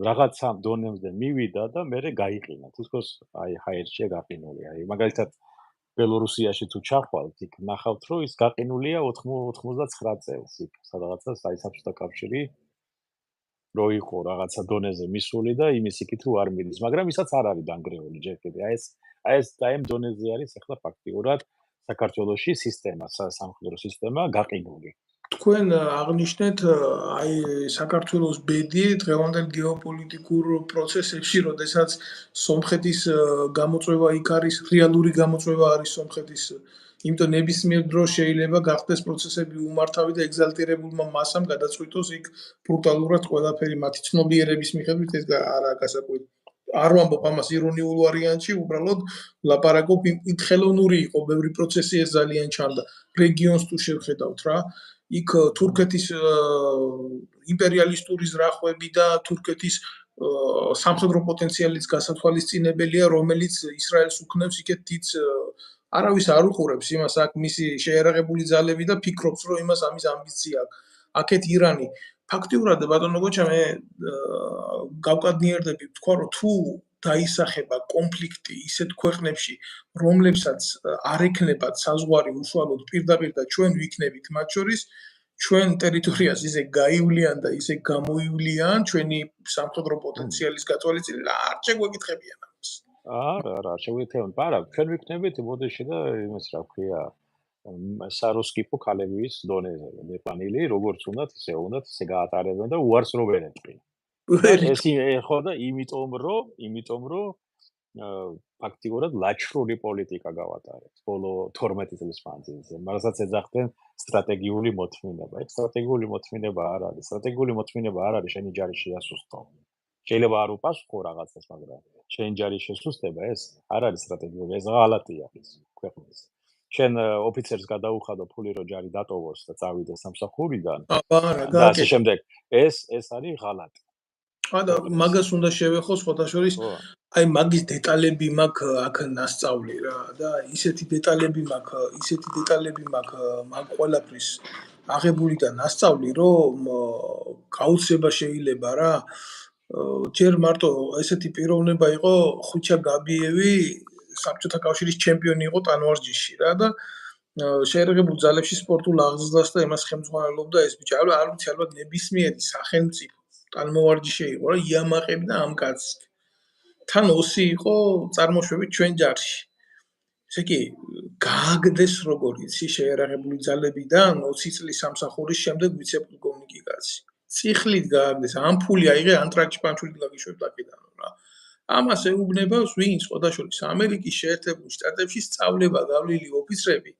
რაღაცა დონემდე მივიდა და მერე გაიყინა თითქოს აი ჰაერშია გაყინული აი მაგალითად ბელორუსიაში თუ ჩახვალთ იქ ნახავთ რომ ის გაყინულია 99 წელს იქ სადღაცა საბჭოთა კავშირი რო იყო რაღაცა დონეზე მისული და იმის იქით რო არ მიდის, მაგრამ ისაც არ არის დანგრეული ჯერ კიდე. აი ეს ამ დონეზე არის ახლა ფაქტიურად საქართველოში სისტემა, სამხედრო სისტემა გაყინული. თქვენ აღნიშნეთ აი საქართველოს ბედი დღევანდელ გეოპოლიტიკურ პროცესებში, როდესაც სომხეთის გამოწვევა იქ არის, რეალური გამოწვევა არის სომხეთის, იმიტომ ნებისმიერ დროს შეიძლება გახდეს პროცესები უმართავი და ეგზალტირებულმა მასამ გადაწყვიტოს იქ ბრუტალურად ყველაფერი მათი ცნობიერების მიხედვით ეს არა გასაკვირი. არ ვამბობ ამას ირონიულ ვარიანტში, უბრალოდ ლაპარაკობ იმ ხელოვნური იყო, ბევრი პროცესი ეს ძალიან ჩანდა. რეგიონს თუ შევხედავთ რა, იქ თურქეთის იმპერიალისტური ზრახვები და თურქეთის სამხედრო პოტენციალის გასათვალისწინებელია, რომელიც ისრაელს უქნევს იქეთ დიდ არავის არ უყურებს იმას აქ მისი შეერაღებული ძალები და ფიქრობს, რომ იმას ამის ამბიცია აქვს. აქეთ ირანი ფაქტიურად ბატონო გოჩა მე გავკადნიერდები თქვა რომ თუ დაისახება კონფლიქტი ისეთ ქვეყნებში, რომლებსაც არ ექნებათ საზღვარი უშუალოდ პირდაპირ და ჩვენ ვიქნებით მათ შორის ჩვენ ტერიტორიას ისე გაივლიან და ისე გამოივლიან ჩვენი სამხედრო პოტენციალის გათვალისწინებით, არ შეგვეკითხებიან ამას. არა, შეგვიძლია, არა, ჩვენ ვიქნებით მოდეში და იმას რა ქვია, საროსკიპო ქალებიის დონეზე მეყვანილი, როგორც უნდათ, ისე გაატარებენ და უარს რო ვერ ეტყვი. ეს ხო და იმიტომ რომ ფაქტიურად ლაჩრული პოლიტიკა გავატარეთ ბოლო 12 წლის მანძილზე, რომელსაც ეძახდნენ სტრატეგიული მოთმინება. ეს სტრატეგიული მოთმინება არ არის. სტრატეგიული მოთმინება არ არის შენი ჯარის შეასუსტო. შეიძლება არ უპასუხო რაღაცას, მაგრამ შენი ჯარის შესუსტება ეს არ არის სტრატეგიული, ეს ღალატია ის ქვეყნის. შენ ოფიცერს გადაუხადო ფული რომ ჯარი დატოვოს და წავიდეს სამსახურიდან აბა რა და ასე გააკეთე. შემდეგ. ეს არის ღალატი. და მაგას უნდა შევეხო სხვათა შორის, ხო. აი მაგის დეტალები მაქვს აქ ნასწავლი რა და ისეთი დეტალები მაქვს მაგ ყველაფრის აღებული და ნასწავლი, რომ გაუცება შეიძლება რა. ჯერ მარტო ესეთი პიროვნება იყო ხვიჩა გაბიევი, საბჭოთა კავშირის ჩემპიონი იყო ტანვარჯიშში რა და შეერაღებულ ძალებში სპორტულ აღზრდას და იმას ხელმძღვანელობდა ეს ბიჭი. არ ვიცი ალბათ ნებისმიერი სახელმწიფო ტანმოვარჯიშე იყო რა, იამაყებდა ამ კაცს. თან ოსი იყო წარმოშვებით ჩვენ ჯარში. ესე იგი, გააგდეს როგორ იცი შეერაღებული ძალებიდან 20 წლის სამსახურის შემდეგ ვიცე-პოლკოვნიკი კაცი. წიხლით გააგდეს, ამფული აიღე ანტრაკში პანჩურით გაგიშვებდა აქედან რა. ამას ეუბნებავს ვინ? სხვათა შორის ამერიკის შეერთებულ შტატებში სწავლება გავლილი ოფიცრები,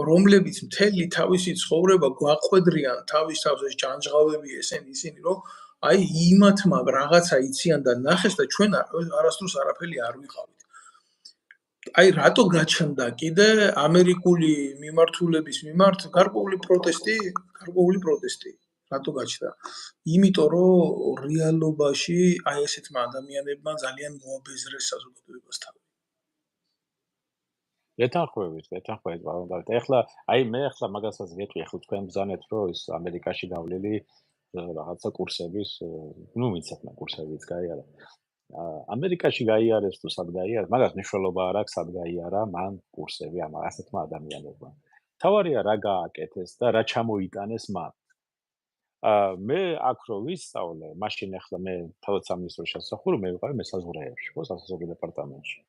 რომლებიც მთელი თავისი ცხოვრება გვაყვედრიან თავის თავს ეს ჯანჯღავები ისინი რომ აი იმათმა რაღაცა იციან და ნახეს და ჩვენ არასდროს არაფერი არ ვიყავით. აი რატო გაჩნდა კიდე ამერიკული მიმართულების მიმართ გარკვეული პროტესტი? რატო გაჩნდა? იმიტომ რომ რეალობაში აი ესეთმა ადამიანებმა ძალიან მოაბეზრეს საზოგადოებასთან. ეთანხმებით, ბატონო. ეხლა მე მაგასაც ვეტყვი, ახლა თქვენ ბრძანეთ, რომ ის ამერიკაში გავლილი რაღაცა კურსების, მიცემა კურსებიც გაიარა. ამერიკაში გაიარეს თუ სად გაიარა, მაგას მნიშვნელობა არ აქვს, სად გაიარა მან კურსები ამ ასეთმა ადამიანებმა. თავარია რა გააკეთეს და რა ჩამოიტანეს მან. მე აქ რო ვისწავლე, მაშინ ახლა მე თავად სამინისტროში შესახური, მე ვიყავი მესაზღვრეებში, ხო, სასაზღვრო დეპარტამენტში.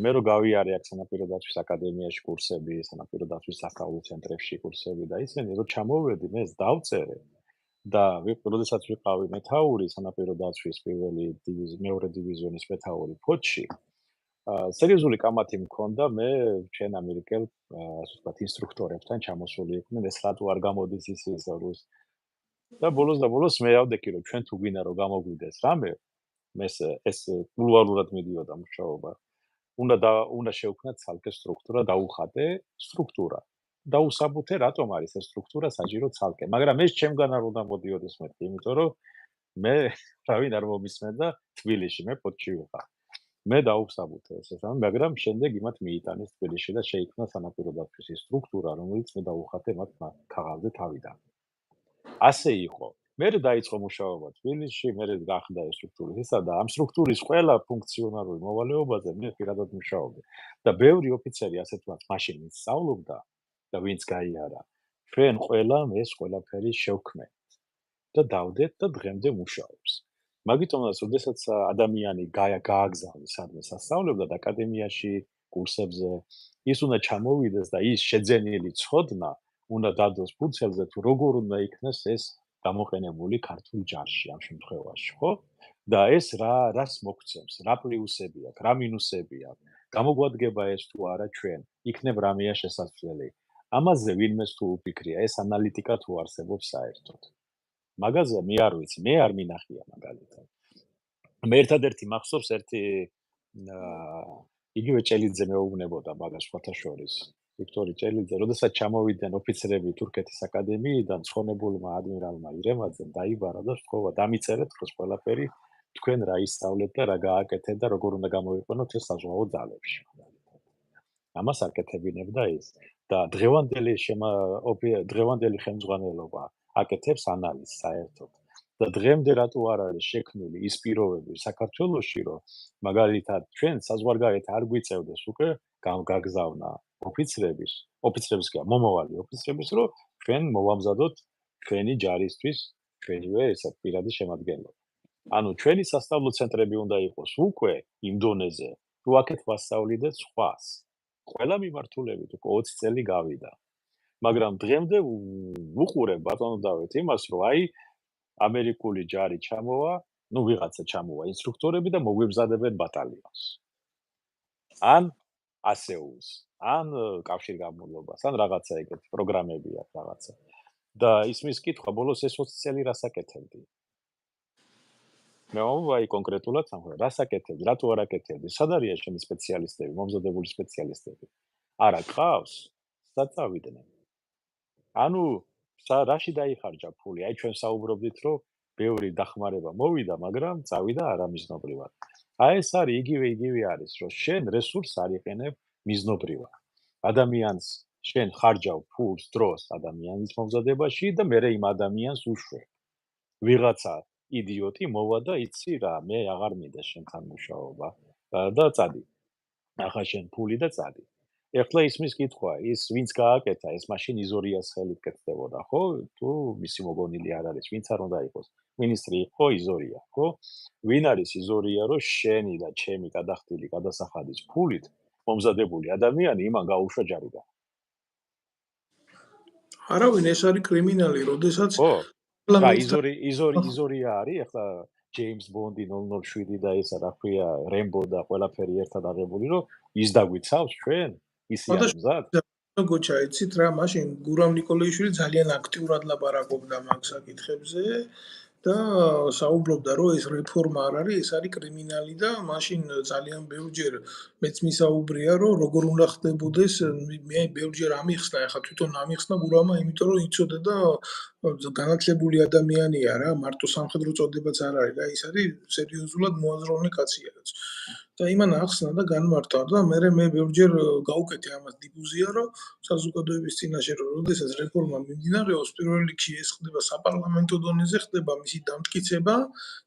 მე რო გავიარე აქ სანაპირო დაცვის აკადემიაში კურსები, სანაპირო დაცვის სასწავლო ცენტრებში კურსები და ისინი რო ჩამოვედი, მე დავწერე და როდესაც ვიყავი მეთაური სანაპირო დაცვის მეორე დივიზიონის მეთაური ფოთში, სერიოზული კამათი მქონდა მე ჩვენ ამერიკელ, ასე ვთქვათ, ინსტრუქტორებთან ჩამოსული იყვნენ, ეს რატო არ გამოდის ის და ბოლოს მე ავდექი რომ ჩვენ თუ გვინდა რომ გამოგვიდეს რამე, ეს კულუარულად მიდიოდა მუშაობა. უნდა შევქმნათ ცალკე სტრუქტურა, დაუხატე სტრუქტურა. დაუსაბუთე რატომ არის ეს სტრუქტურა საჭირო ცალკე, მაგრამ ეს ჩემგან არ უნდა მოდიოდეს მეთქი, იმიტომ რომ მე რავი არ მომისმენდა თბილისში, მე ფოთში ვიყავ. მე დაუსაბუთე ეს, მაგრამ შემდეგ იმათ მიიტანეს თბილისში და შეიქმნა სანაპირო დაცვის სტრუქტურა, რომელიც მე დაუხატე მათ ქაღალდზე თავიდან. ასე იყო. მე დაიწყო მუშაობა თბილისში, მე გახდა ეს სტრუქტურისა და ამ სტრუქტურის ყველა ფუნქციონალური მოვალეობაზე მე პირადად მუშაობდი. და ბევრი ოფიცერი ასეთ ვართ მაშინ სწავლობდა და ვინც გაიარა. ჩვენ ყველამ ეს ყველაფერი შევქმნით და დავდეთ და დღემდე მუშაობს. მაგიტომაც, როდესაც ადამიანი გააგზავნის სადმე სასწავლებდა და აკადემიაში, კურსებზე, ის უნდა ჩამოვიდეს და ის შეძენილი ცოდნა უნდა დადოს ფუძელზე თუ როგორ უნდა იქნას ეს გამოყენებული ქართულ ჯარში ამ შემთხვევაში, ხო? და ეს რას მოგცემს, რა პლუსები აქვს, რა მინუსები აქვს, გამოგვადგება ეს თუ არა ჩვენ, იქნებ რამეა შესაძლებელი. ამაზე ვინმეს თუ უფიქრია, ეს ანალიტიკა თუ არსებობს საერთოდ. მაგაზე მე არ ვიცი, მე არ მინახია მაგალითად. მე ერთადერთი მახსოვს ერთი იგივე ჭელიძე მეუბნებოდა მაგას სხვათა შორის. ვიქტორი ჭელიძე, როდესაც ჩამოვიდნენ ოფიცრები თურქეთის აკადემიიდან, ცხონებულმა ადმირალმა ირემაძემ დაიბარა და სთხოვა, დამიწერეთ ხოს ყველაფერი, თქვენ რა ისწავლეთ და რა გააკეთეთ და როგორ უნდა გამოვიყენოთ ეს საზღვაო ძალებში. ამას აკეთებინებდა ის და დღევანდელი ხელმძღვანელობა აკეთებს ანალიზს საერთოდ. და დღემდე რატო არ არის შექმნილი ის პირობები საქართველოში, რომ მაგალითად ჩვენ საზღვარგარეთ არ გვიწევდეს უკვე გაგზავნა ოფიცრების კი მომავალი ოფიცრების, რომ ჩვენ მოვამზადოთ ჩვენი ჯარისთვის ჩვენივე ესა პირადი შემადგენლობა. ანუ ჩვენი სასწავლო ცენტრები უნდა იყოს უკვე იმ დონეზე, თუ აქეთ ვასწავლიდეთ სხვას. ყველა მიმართულებით უკვე 20 წელი გავიდა. მაგრამ დღემდე ვუყურებ ბატონო დავით იმას, რომ აი ამერიკული ჯარი ჩამოვა ნუ ვიღაცა ჩამოვა ინსტრუქტორები და მოგვიბზადებენ ბატალიონს. ან ASEUS, ან კავშირგაბმულობას, ან რაღაცა ეგეთი პროგრამები აქვს რაღაცა. და ისმის კითხვა, ბოლოს ეს 20 წელი რას აკეთებდი? მე ვაი კონკრეტულად სამხო, რას აკეთებდი, რატო არ აკეთებდი? სად არიან შენი სპეციალისტები, მომზადებული სპეციალისტები? არა ყავს, სად წავიდნენ? ანუ რაში დაიხარჯა ფული? აი ჩვენ საუბრობდით, რომ ბევრი დახმარება მოვიდა, მაგრამ წავიდა არამიზნობრივად. აი ეს არის იგივე არის, რომ შენ რესურსს არ იყენებ მიზნობრივად. ადამიანს შენ ხარჯავ ფულს, დროს ადამიანის მომზადებაში და მერე იმ ადამიანს უშვებ. ვიღაცა იდიოტი მოვა და იცი რა, მე აღარ მინდა შენთან მუშაობა და წადი. ახლა შენ ფული და წადი. ეხლა ისმის კითხვა, ის ვინც გააკეთა, ეს მაშინ იზორიას ხელით კეთდებოდა, ხო? თუ მისი მოგონილი არ არის, ვინც არ უნდა იყოს. მინისტრი იყო იზორია, ხო? ვინ არის იზორია, რომ შენი და ჩემი გადახდილი გადასახადის ფულით მომზადებული ადამიანი იმან გაუშვა ჯარიდან? არავინ, ეს არის კრიმინალი, როდესაც ხო? და პარლამენტთან იზორია არის, ეხლა ჯეიმს ბონდი 007 და ესა რა ქვია, რემბო და ყველაფერი ერთად აღებული, რომ ის დაგვიცავს ჩვენ? ისი არის მზად? გოჩა, იცით რა, მაშინ გურამ ნიკოლაიშვილი ძალიან აქტიურად ლაპარაკობდა მაგ საკითხებზე და საუბრობდა, რომ ეს რეფორმა არ არის, ეს არის კრიმინალი და მაშინ ძალიან ბევრჯერ მეც მისაუბრია, რომ როგორ უნდა ხდებოდეს, მე ბევრჯერ ამიხსნა, ახლა თვითონ ამიხსნა გურამა, იმიტომ რომ იცოდა და განათლებული ადამიანია რა, მარტო სამხედრო წოდებაც არ არის რა, ის არის სერიოზულად მოაზროვნე კაცია რაც. და იმან ახსნა და განმარტა და მე ბევრჯერ გავუკეთე ამას დიფუზია, რომ საზოგადოების წინაშე რომ როდესაც რეფორმა მიმდინარეობს, პირველ რიგში ეს ხდება საპარლამენტო დონეზე, ხდება მისი დამტკიცება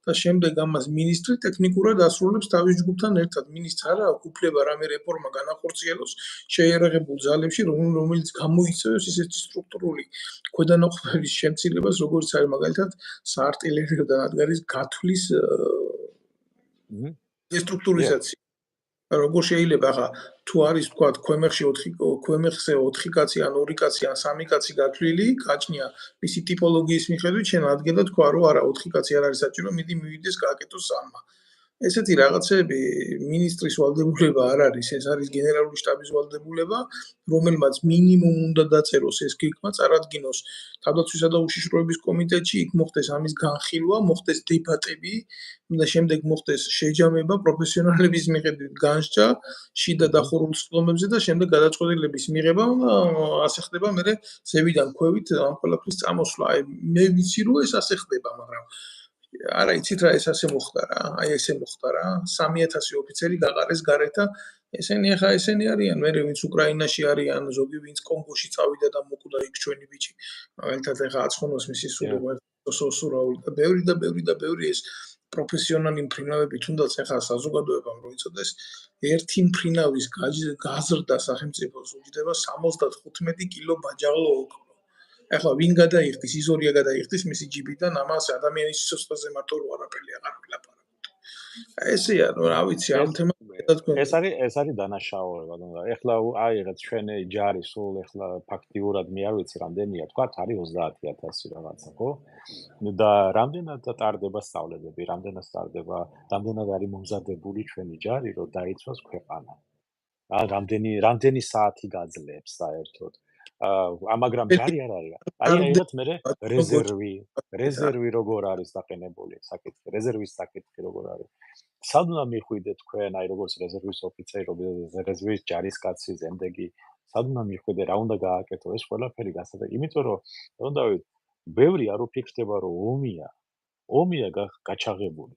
და შემდეგ ამას მინისტრი ტექნიკურად ასრულებს თავის ჯგუფთან ერთად. მინისტრს არა აქვს უფლება რამე რეფორმა განახორციელოს შეიარაღებულ ძალებში, რომელიც გამოიწვევს ისეთი სტრუქტურული ქვედანაყოფების შემცირებას, როგორც არის მაგალითად საარტილერიო დანადგარის გათვლის დესტრუქტურიზაცია. როგორ შეიძლება ახლა თუ არის თქვა ქვემეხზე 4 კაცი ან 2 კაცი ან 3 კაცი გათვლილი, გაჩნია მისი ტიპოლოგიის მიხედვით, შენ ადგილად თქვა რომ არა 4 კაცი არ არის საჭირო, მიდი მივიდეს გააკეთოს 3-მა. ესეთი რაღაცები მინისტრის ვალდებულება არ არის, ეს არის გენერალური შტაბის ვალდებულება, რომელმაც მინიმუმ უნდა დაწეროს ეს გეგმა, წარადგინოს თავდაცვისა და უშიშროების კომიტეტში, იქ მოხდეს ამის განხილვა, მოხდეს დებატები და შემდეგ მოხდეს შეჯამება პროფესიონალების მიხედვით განსჯა შიდა დახურულ სხდომებზე და შემდეგ გადაწყვეტილების მიღება და ასე ხდება მერე ზევიდან ქვევით ამ ყველაფრის წამოსვლა. აი მე ვიცი რომ ეს ასე ხდება, მაგრამ არა იცით რა ეს ასე მოხდა რა, აი ესე მოხდა რა. 3000 ოფიცერი გაყარეს გარეთ და ესენი არიან, მე ვინც უკრაინაში არიან, ზოგი ვინც კონგოში წავიდა და მოკვდა იქ ჩვენი ბიჭი. მაგალითად ეხა აცხონოს მისი სულობა სოსურაული და ბევრი ეს პროფესიონალი მფრინავები თუნდაც ეხა საზოგადოებამ რო იცოდეს, ერთი მფრინავის გაზრდა სახელმწიფოს უჯდება 75 კილო ბაჯაღლო ოქრო. ახლა ვინ გადაიხდის, იზორია გადაიხდის მისი ჯიბიდან, ამას ადამიანის სიცოცხლეზე მარტო რო არაფერი აღარ ვილაპარაკოთ. ესეა, ნუ რა ვიცი, ამ თემას ეს არის დანაშაულება, ნუ ეხლა აიღეთ ჩვენი ჯარი სულ ეხლა ფაქტიურად მე არ ვიცი რამდენია, თქვა არის 30000 რაღაცა, ხო? და რამდენად ტარდება სწავლებები, რამდენად არის მომზადებული ჩვენი ჯარი, რომ დაიცვას ქვეყანა. რამდენი საათი გაძლებს საერთოდ. მაგრამ ჯარი არ არის. აი აიღეთ მე რეზერვი როგორ არის დაყენებული, საკითხი, რეზერვის საკითხი როგორ არის. სად უნდა მიხვიდეთ თქვენ, აი როგორც რეზერვის ოფიცერი, რეზერვის ჯარისკაცი, ზემდეგი, სად უნდა მიხვიდეთ, რა უნდა გააკეთო, ეს ყველაფერი გასაგებია, იმიტომ რომ თუნდაც ბევრი არ უფიქრდება, რომ ომია გაჩაღებული,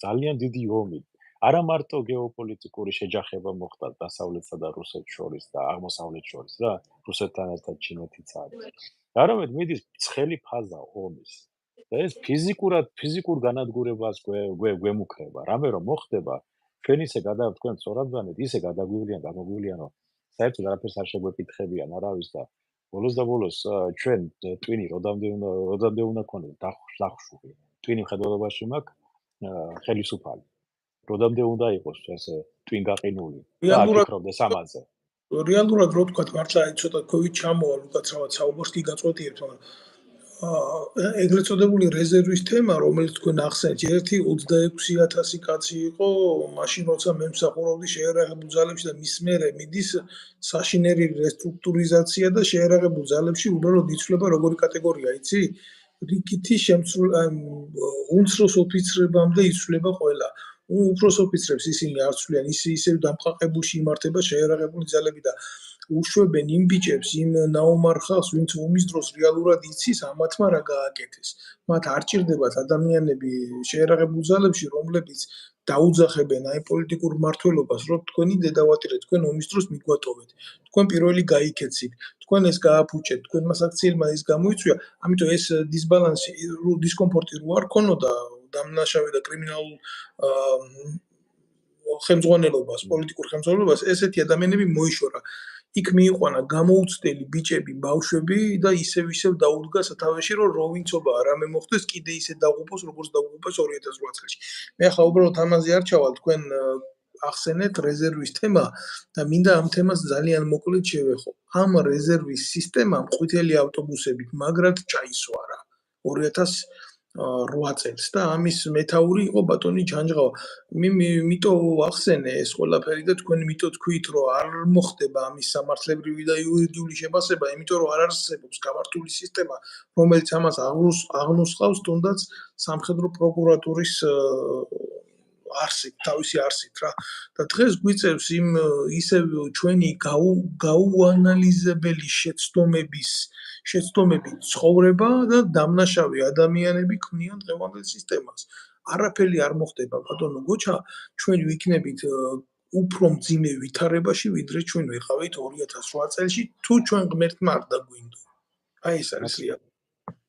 ძალიან დიდი ომი. არა მარტო გეოპოლიტიკური შეჯახება მოხდა დასავლეთსა და რუსეთს შორის და აღმოსავლეთს შორის რა, რუსეთთან ერთად ჩინეთიც არის. არამედ მიდის ცხელი ფაზა ომის. და ეს ფიზიკურ განადგურებას გვემუქრება. რამე რომ მოხდება, ჩვენ ისე თქვენ სწორად ვანეთ, ისე გამოგვივლიან, რომ საერთოდ არაფერს არ შეგვეკითხებიან არავის და ბოლოს ჩვენ ტვინი როდამდე უნდა ქონდეს დახშუღი. ტვინი მხედველობაში მაქვს ხელისუფალი. როდამდე უნდა იყოს ესე ტვინგაყინული და არ ფიქრობდეს ამაზე. რეალურად რო თქვა, მართლა ცოტა ქვევით ჩამოვალ უკაცრავად საუბარს კი გაწყვეტიებთ, მაგრამ ეგრეთ წოდებული რეზერვის თემა, რომელიც თქვენ ახსენეთ, ერთი 26,000 კაცი იყო მაშინ, როცა მე მსახურობდი შეიარაღებულ ძალებში და მის მერე მიდის საშინელი რესტრუქტურიზაცია და შეიარაღებულ ძალებში უბრალოდ იცვლება როგორი კატეგორია, იცი? რიგითი უმცროს ოფიცრებამდე იცვლება ყველა. უფროს ოფიცრებს ისინი არ ცვლიან, ისევ დამყაყებულში იმართება შეიარაღებული ძალები და უშვებენ იმ ბიჭებს, იმ ნაომარ ხალხს, ვინც ომის დროს რეალურად იცის, ამათმა რა გააკეთეს. მათ არ ჭირდებათ ადამიანები შეიარაღებულ ძალებში, რომლებიც დაუძახებენ აი პოლიტიკურ მმართველობას, რომ თქვენი დედავატირე, თქვენ ომის დროს მიგვატოვეთ. თქვენ პირველი გაიქეცით, თქვენ ეს გააფუჭეთ, თქვენმა საქციელმა ის გამოიწვია, ამიტომ ეს დისბალანსი, დისკომფორტი რო არ ქონოდა დამნაშავე და კრიმინალურ ხელმძღვანელობას, პოლიტიკურ ხელმძღვანელობას, ესეთი ადამიანები მოიშორა. იქ მიიყვანა გამოუცდელი ბიჭები, ბავშვები და ისევ დაუდგა სათავეში, რომ როვინცობა რამე მოხდეს, კიდე ისე დაღუპოს, როგორც დაღუპეს 2008 წელს. მე ახლა უბრალოდ ამაზე არ ჩავალ, თქვენ ახსენეთ რეზერვის თემა და მინდა ამ თემას ძალიან მოკლედ შევეხო. ამ რეზერვის სისტემამ ყვითელი ავტობუსებით მაგრად ჩაისვარა 2008 წელს და ამის მეთაური იყო ბატონი ჯანჯღავა. მიტო ახსენე ეს ყველაფერი და თქვენ მიტო თქვით, რომ არ მოხდება ამის სამართლებრივი და იურიდიული შეფასება, იმიტომ რომ არ არსებობს გამართული სისტემა, რომელიც ამას აღნუსხავს თუნდაც სამხედრო პროკურატურის თავისი არსით რა. და დღეს გვიწევს იმ ისევ ჩვენი გაუანალიზებელი შეცდომები ცხოვრება და დამნაშავე ადამიანები ქმნიან დღევანდელ სისტემას. არაფერი არ მოხდება, ბატონო გოჩა, ჩვენ ვიქნებით უფრო მძიმე ვითარებაში, ვიდრე ჩვენ ვიყავით 2008 წელში, თუ ჩვენ ღმერთმა არ დაგვინდო. აი ეს არის რეალობა.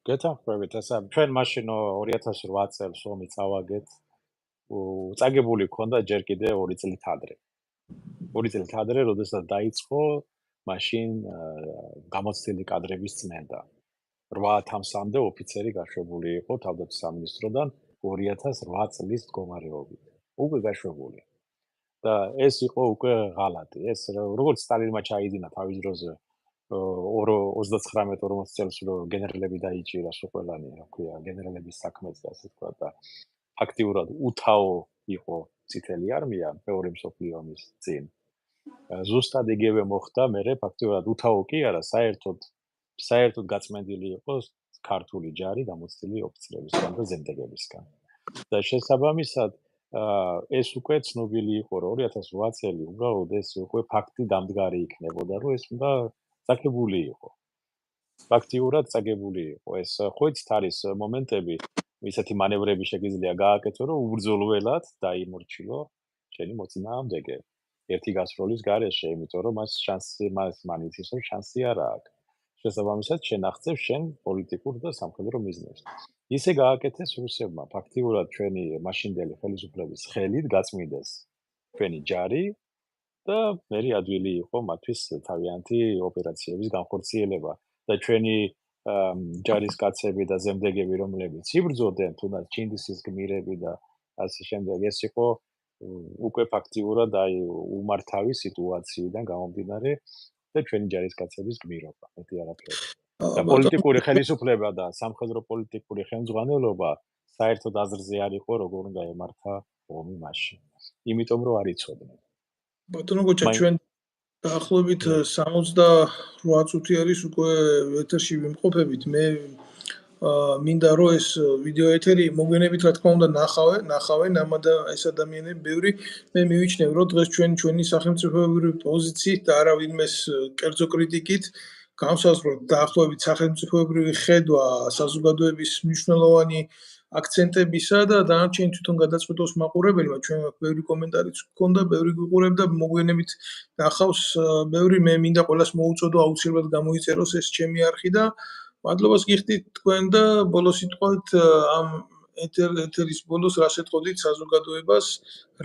გეთანხმებით, ასა ჩვენ მაშინ 2008 წელს ომი წავაგეთ. წაგებული ქონდა ჯერ კიდე 2 წლით ადრე. 2 წლით ადრე, როდესაც დაიწყო მაშინ გამოცდილი კადრების წმენდა. 8-მდე ოფიცერი გაშვებული იყო თავდაცვის სამინისტროდან 2008 წლის მდგომარეობით. უკვე გაშვებული. და ეს იყო უკვე ღალატი. ეს როგორც სტალინმა ჩაიძინა თავის დროზე 39-40 წელს რომ გენერლები დაიჭირა ყველანი, რა ქვია, გენერლების საქმეც და ასე თქვა და ფაქტიურად უთაო იყო წითელი არმია მეორე მსოფლიო ომის წინ. ზუსტად იგივე მოხდა მერე ფაქტიურად უთაო კი არა, საერთოდ გაწმენდილი იყო ქართული ჯარი გამოცდილი ოფიცრებისგან და ზემდეგებისგან. და შესაბამისად ეს უკვე ცნობილი იყო, რომ 2008 წელი უბრალოდ ეს უკვე ფაქტი დამდგარი იქნებოდა, რომ ეს უნდა წაგებული იყო. ფაქტიურად წაგებული იყო. ეს ხო იცით არის მომენტები, ისეთი მანევრები შეგიძლია გააკეთო, რომ უბრძოლველად დაიმორჩილო შენი მოწინააღმდეგე. ერთი გასროლის გარეშე, იმიტომ რომ მას იცის, რომ შანსი არ აქვს. შესაბამისად, შენ აღწევ შენ პოლიტიკურ და სამხედრო მიზნებს. ისე გააკეთეს რუსებმა, ფაქტიურად ჩვენი მაშინდელი ხელისუფლების ხელით გაწმიდეს ჩვენი ჯარი და მერე ადვილი იყო მათთვის თავიანთი ოპერაციების განხორციელება და ჩვენი ჯარისკაცები და ზემდეგები, რომლებიც იბრძოდნენ, თუნდაც ჩინდისის გმირები და ასე შემდეგ, ეს იყო უკვე ფაქტიურად აი უმართავი სიტუაციიდან გამომდინარე და ჩვენი ჯარისკაცების გმირობა, მეტი არაფერი. და პოლიტიკური ხელისუფლება და სამხედრო პოლიტიკური ხელმძღვანელობა საერთოდ აზრზე არ იყო, როგორ უნდა ემართა ომი მაშინ. იმიტომ რომ არ იცოდნენ. ბატონო გოჩა, ჩვენ დაახლოებით 68 წუთი არის უკვე ეთერში ვიმყოფებით. მე მინდა რომ ეს ვიდეო ეთერი მოგვიანებით რა თქმა უნდა ნახავენ ეს ადამიანები ბევრი. მე მივიჩნევ რომ დღეს ჩვენი სახელმწიფოებრივი პოზიციით და არა ვინმეს კერძო კრიტიკით განსაზღვროთ დაახლოებით სახელმწიფოებრივი ხედვა საზოგადოების მნიშვნელოვანი აქცენტებისა და დანარჩენი თვითონ გადაწყვეტოს მაყურებელმა. ჩვენ ბევრი კომენტარიც გქონდა, ბევრი გვიყურებდა, მოგვიანებით ნახავს ბევრი. მე მინდა ყველას მოუწოდო აუცილებლად გამოიწეროს ეს ჩემი არხი და მადლობას გიხდით თქვენ და ბოლოს სიტყვით ამ ეთერის ბოლოს რა შეტყოდით საზოგადოებას,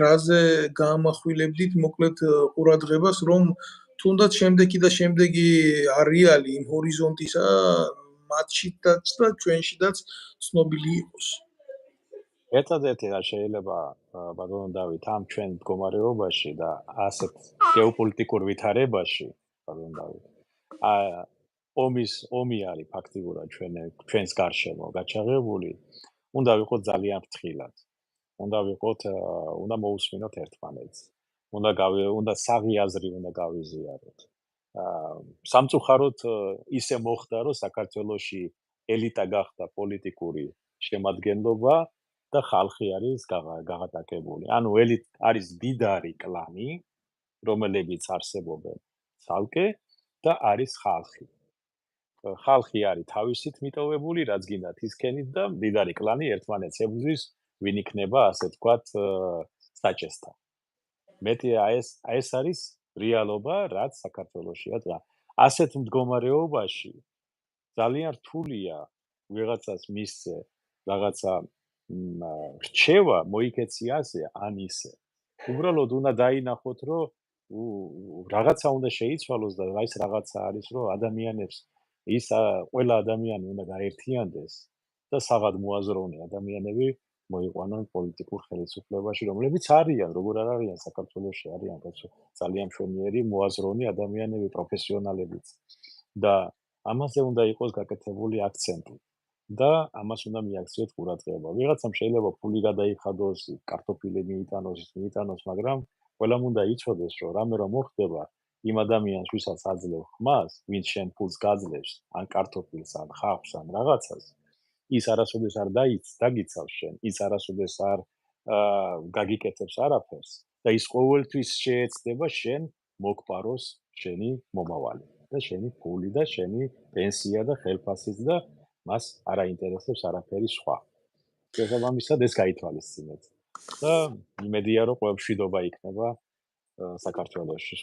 რაზე გაამახვილებდით მოკლედ ყურადღებას, რომ თუნდაც შემდეგი არეალი იმ ჰორიზონტისა მათშიც და ჩვენშიც ცნობილი იყოს. ერთადერთი რა შეიძლება ბატონო დავით ამ ჩვენ მდგომარეობაში და ასეთ გეოპოლიტიკურ ვითარებაში, ბატონო დავით, ომი არის ფაქტიურად ჩვენს გარშემო გაჩაღებული, უნდა ვიყოთ ძალიან ფრთხილად. უნდა მოусმინოთ ერთმანეთს. უნდა საღი აზრი უნდა გავიზიაროთ. სამწუხაროდ ისე მოხდა, რომ საქართველოში ელიტა გახდა პოლიტიკური შემადგენლობა და ხალხი არის გაღატაკებული. ანუ არის მდიდარი კლანი, რომელებიც არსებობენ ცალკე და არის ხალხი. ხალხი არის თავისით მიტოვებული, რაც გინდათ ისქენით და მდიდარი კლანი ერთმანეთს ებრძვის, ვინ იქნება, ასე ვთქვათ, საჭესთან. მეტი ეს არის რეალობა, რაც საქართველოშია დღეს. ასეთ მდგომარეობაში ძალიან რთულია ვიღაცას მისცე რაღაცა რჩევა მოიქეცი ასე ან ისე. უბრალოდ უნდა დაინახოთ, რომ რაღაცა უნდა შეიცვალოს და ეს რაღაცა არის, რომ ადამიანებს ყველა ადამიანი უნდა გაერთიანდეს და საღად მოაზროვნე ადამიანები მოიყვანონ პოლიტიკურ ხელისუფლებაში, რომლებიც არიან, როგორ არ არიან საქართველოში, არიან ძალიან მშვენიერი მოაზროვნე ადამიანები, პროფესიონალებიც. და ამაზე უნდა იყოს გაკეთებული აქცენტი და ამას უნდა მიაქციოთ ყურადღება. ვიღაცამ შეიძლება ფული გადაიხადოს, კარტოფილი მიიტანოს, მაგრამ ყველამ უნდა იცოდეს, რომ რამე რომ მოხდება იმ ადამიანს, ვისაც აძლევ ხმას, ვინც შენ ფულს გაძლევს, ან კარტოფილს, ან ხავსს, ან რაღაცას, ის არასოდეს არ დაგიცავს შენ, ის არასოდეს არ გაგიკეთებს არაფერს და ის ყოველთვის შეეცდება შენ მოგპაროს შენი მომავალი და შენი ფული და შენი პენსია და ხელფასიც და მას არ აინტერესებს არაფერი სხვა. შესაბამისად ეს გაითვალისწინეთ. და იმედია რომ ყველა მშვიდობა იქნება საქართველოში.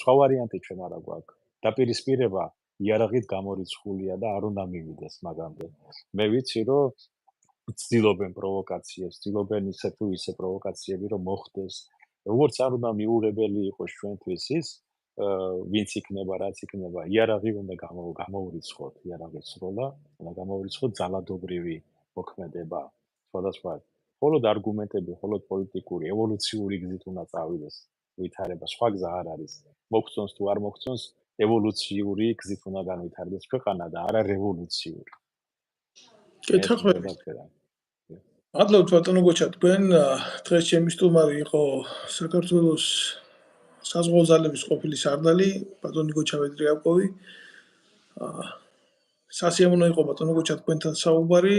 სხვა ვარიანტი ჩვენ არა გვაქვს. დაპირისპირება იარაღით გამორიცხულია და არ უნდა მივიდეს მაგამდე. მე ვიცი რომ ცდილობენ პროვოკაციებს, ცდილობენ ისე თუ ისე პროვოკაციები რომ მოხდეს. როგორც არ უნდა მიუღებელი იყოს ჩვენთვის ის, ვინც იქნება, რაც იქნება, იარაღი უნდა გამოურიცხოთ, იარაღის სროლა, უნდა გამოურიცხოთ ძალადობრივი მოქმედება. სხვადასხვა მხოლოდ არგუმენტები, მხოლოდ პოლიტიკური, ევოლუციური გზით უნდა წავიდეს ვითარება. სხვა გზა არ არის. მოგწონს თუ არ მოგწონს, ევოლუციური გზით უნდა განვითარდეს ქვეყანა და არა რევოლუციური. მადლობთ ბატონო გოჩა, თქვენ დღეს ჩემი სტუმარი იყო საქართველოს საზღვაო ძალების ყოფილი სარდალი ბატონი გოჩა ვედრიაკოვი. სასიამოვნო იყო ბატონო გოჩა თქვენთან საუბარი,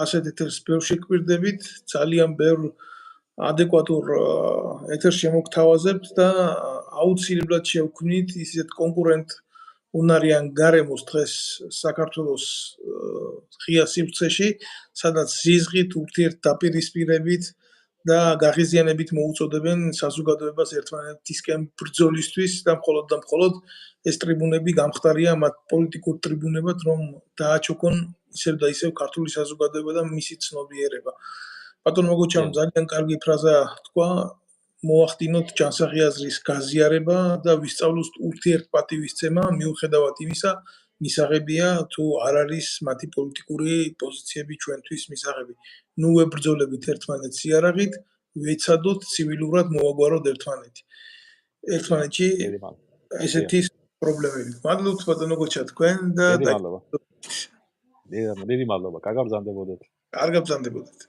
ასეთ ეთერს ბევრ შეგვირდებით, ძალიან ბევრ ადეკვატურ ეთერს შემოგთავაზებთ და აუცილებლად შევქმნით ისეთ კონკურენტ უნარიან გარემოს დღეს საქართველოს ღია სივრცეში, სადაც ზიზღით, ურთიერთდაპირისპირებით და გაღიზიანებით მოუწოდებენ საზოგადოებას ერთმანეთისკენ ბრძოლისთვის და მხოლოდ ეს ტრიბუნები გამხდარია მათ პოლიტიკურ ტრიბუნებად, რომ დააჩოქონ ისევ და ისევ ქართული საზოგადოება და მისი ცნობიერება. ბატონო გოჩამ ძალიან კარგი ფრაზა თქვა, მოახდინოთ ჯანსაღი აზრის გაზიარება და ვისწავლოთ ურთიერთპატივისცემა, მიუხედავად იმისა, მისაღებია თუ არ არის მათი პოლიტიკური პოზიციები ჩვენთვის მისაღები. ნუ ვებრძოლებით ერთმანეთს იარაღით, ვეცადოთ ცივილურად მოვაგვაროთ ერთმანეთში ესეთი პრობლემები. მადლობთ ბატონო გოჩა თქვენ და დიდი მადლობა. კარგად ბრძანდებოდეთ. კარგად ბრძანდებოდეთ.